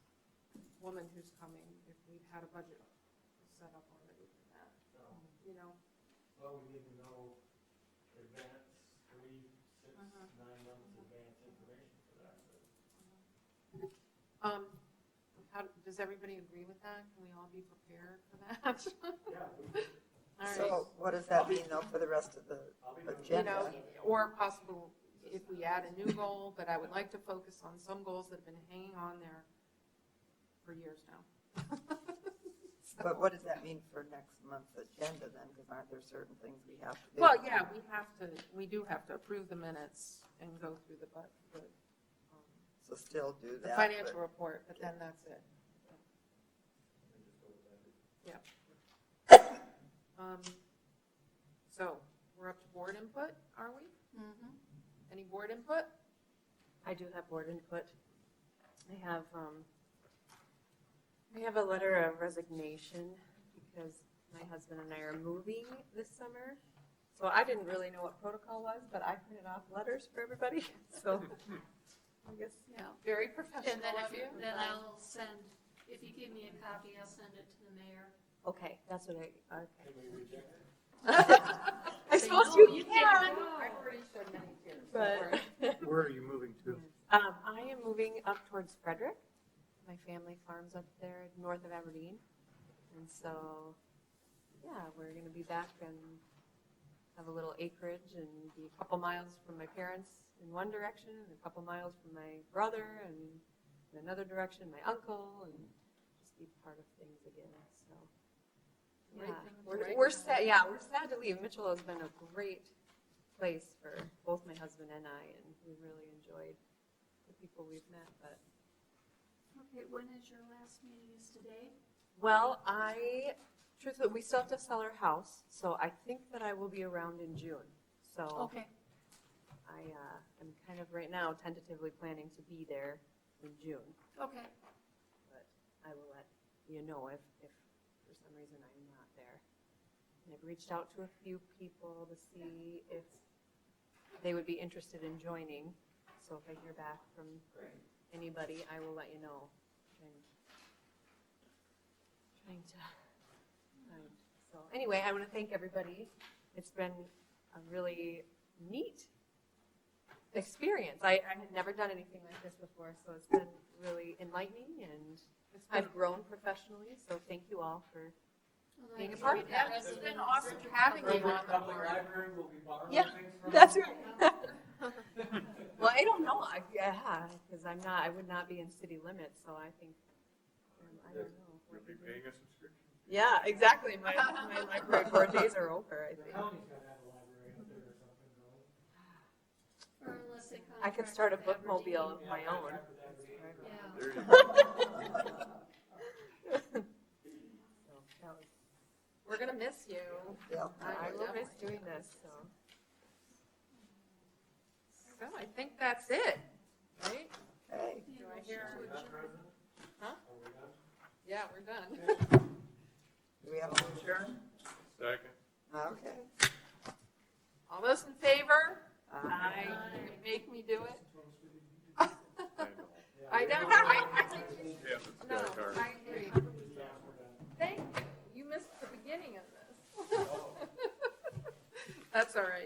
woman who's coming, if we'd had a budget set up already for that, you know?
Well, we need to know advance, 3, 6,
Uh-huh.
9 months advance information for that.
How, does everybody agree with that? Can we all be prepared for that?
Yeah,
All right.
So what does that mean though for the rest of the
I'll be.
You know,
agenda?
or possible, if we add a new goal, but I would like to focus on some goals that have been hanging on there for years now.
But what does that mean for next month's agenda then? Because aren't there certain things we have to do?
Well, yeah, we do have to approve the minutes and go through the
So still do
the
that.
financial
but-
report, but then that's it. Yeah. So, we're up to board input, are we?
Mhm.
Any board input?
I do have board input. I have a letter of resignation because my husband and I are moving this summer. So I didn't really know what protocol was, but I printed off letters for everybody, so I guess.
Yeah.
Very
And
professional
then
of you.
then I'll send, if you give me a copy, I'll send it to the mayor.
Okay, that's what okay.
Can we reject it?
I suppose you can.
I've already shed many tears. don't
But
worry.
Where are you moving to?
I am moving up towards Frederick. My family farms up there north of Aberdeen. And so, yeah, we're going to be back and have a little acreage and be a couple miles from my parents in one direction, and a couple miles from my brother, and in another direction, my uncle, and just be part of things again. So,
Great
yeah,
thing to
we're
recognize.
sad. Yeah, we're sad to leave. Mitchell has been a great place for both my husband and I, and we really enjoyed the people we've met. But
Okay, when is your last meeting? Is today?
well, truthfully, we still have to sell our house, so I think that I will be around in June. So
Okay,
I am kind of right now tentatively planning to be there in June,
okay.
but I will let you know if for some reason I'm not there. And I've reached out to a few people to see if they would be interested in joining. So if I hear back from anybody, I will let you know. Trying to find. So anyway, I want to thank everybody. It's been a really neat experience. I had never done anything like this before, so it's been really enlightening, and I've grown professionally. So thank you all for being a part of that.
It's been awesome having you on the board.
Library will be borrowing
Yeah,
things from
that's
you.
right. Well, I don't know. Because I would not be in city limits, so I think, I don't know.
You'll be paying a subscription.
Yeah, exactly. My library board days are over, I
The
think.
county's gotta have a library up there or something, though.
Or unless they
I could
contract
start a
with
bookmobile of
Aberdeen.
my own.
Yeah.
There you go.
So that was,
We're gonna miss you.
Yeah.
I will miss doing this, so.
So I think that's it, right?
Hey,
Do I hear? Huh?
Are we done?
Yeah, we're done.
do we have a adjourn?
Second.
Okay.
All those in favor?
Aye.
You make me do it?
I know.
I know,
Yeah, it's
no,
got a card.
I agree. Thank you. You missed the beginning of this. That's all right.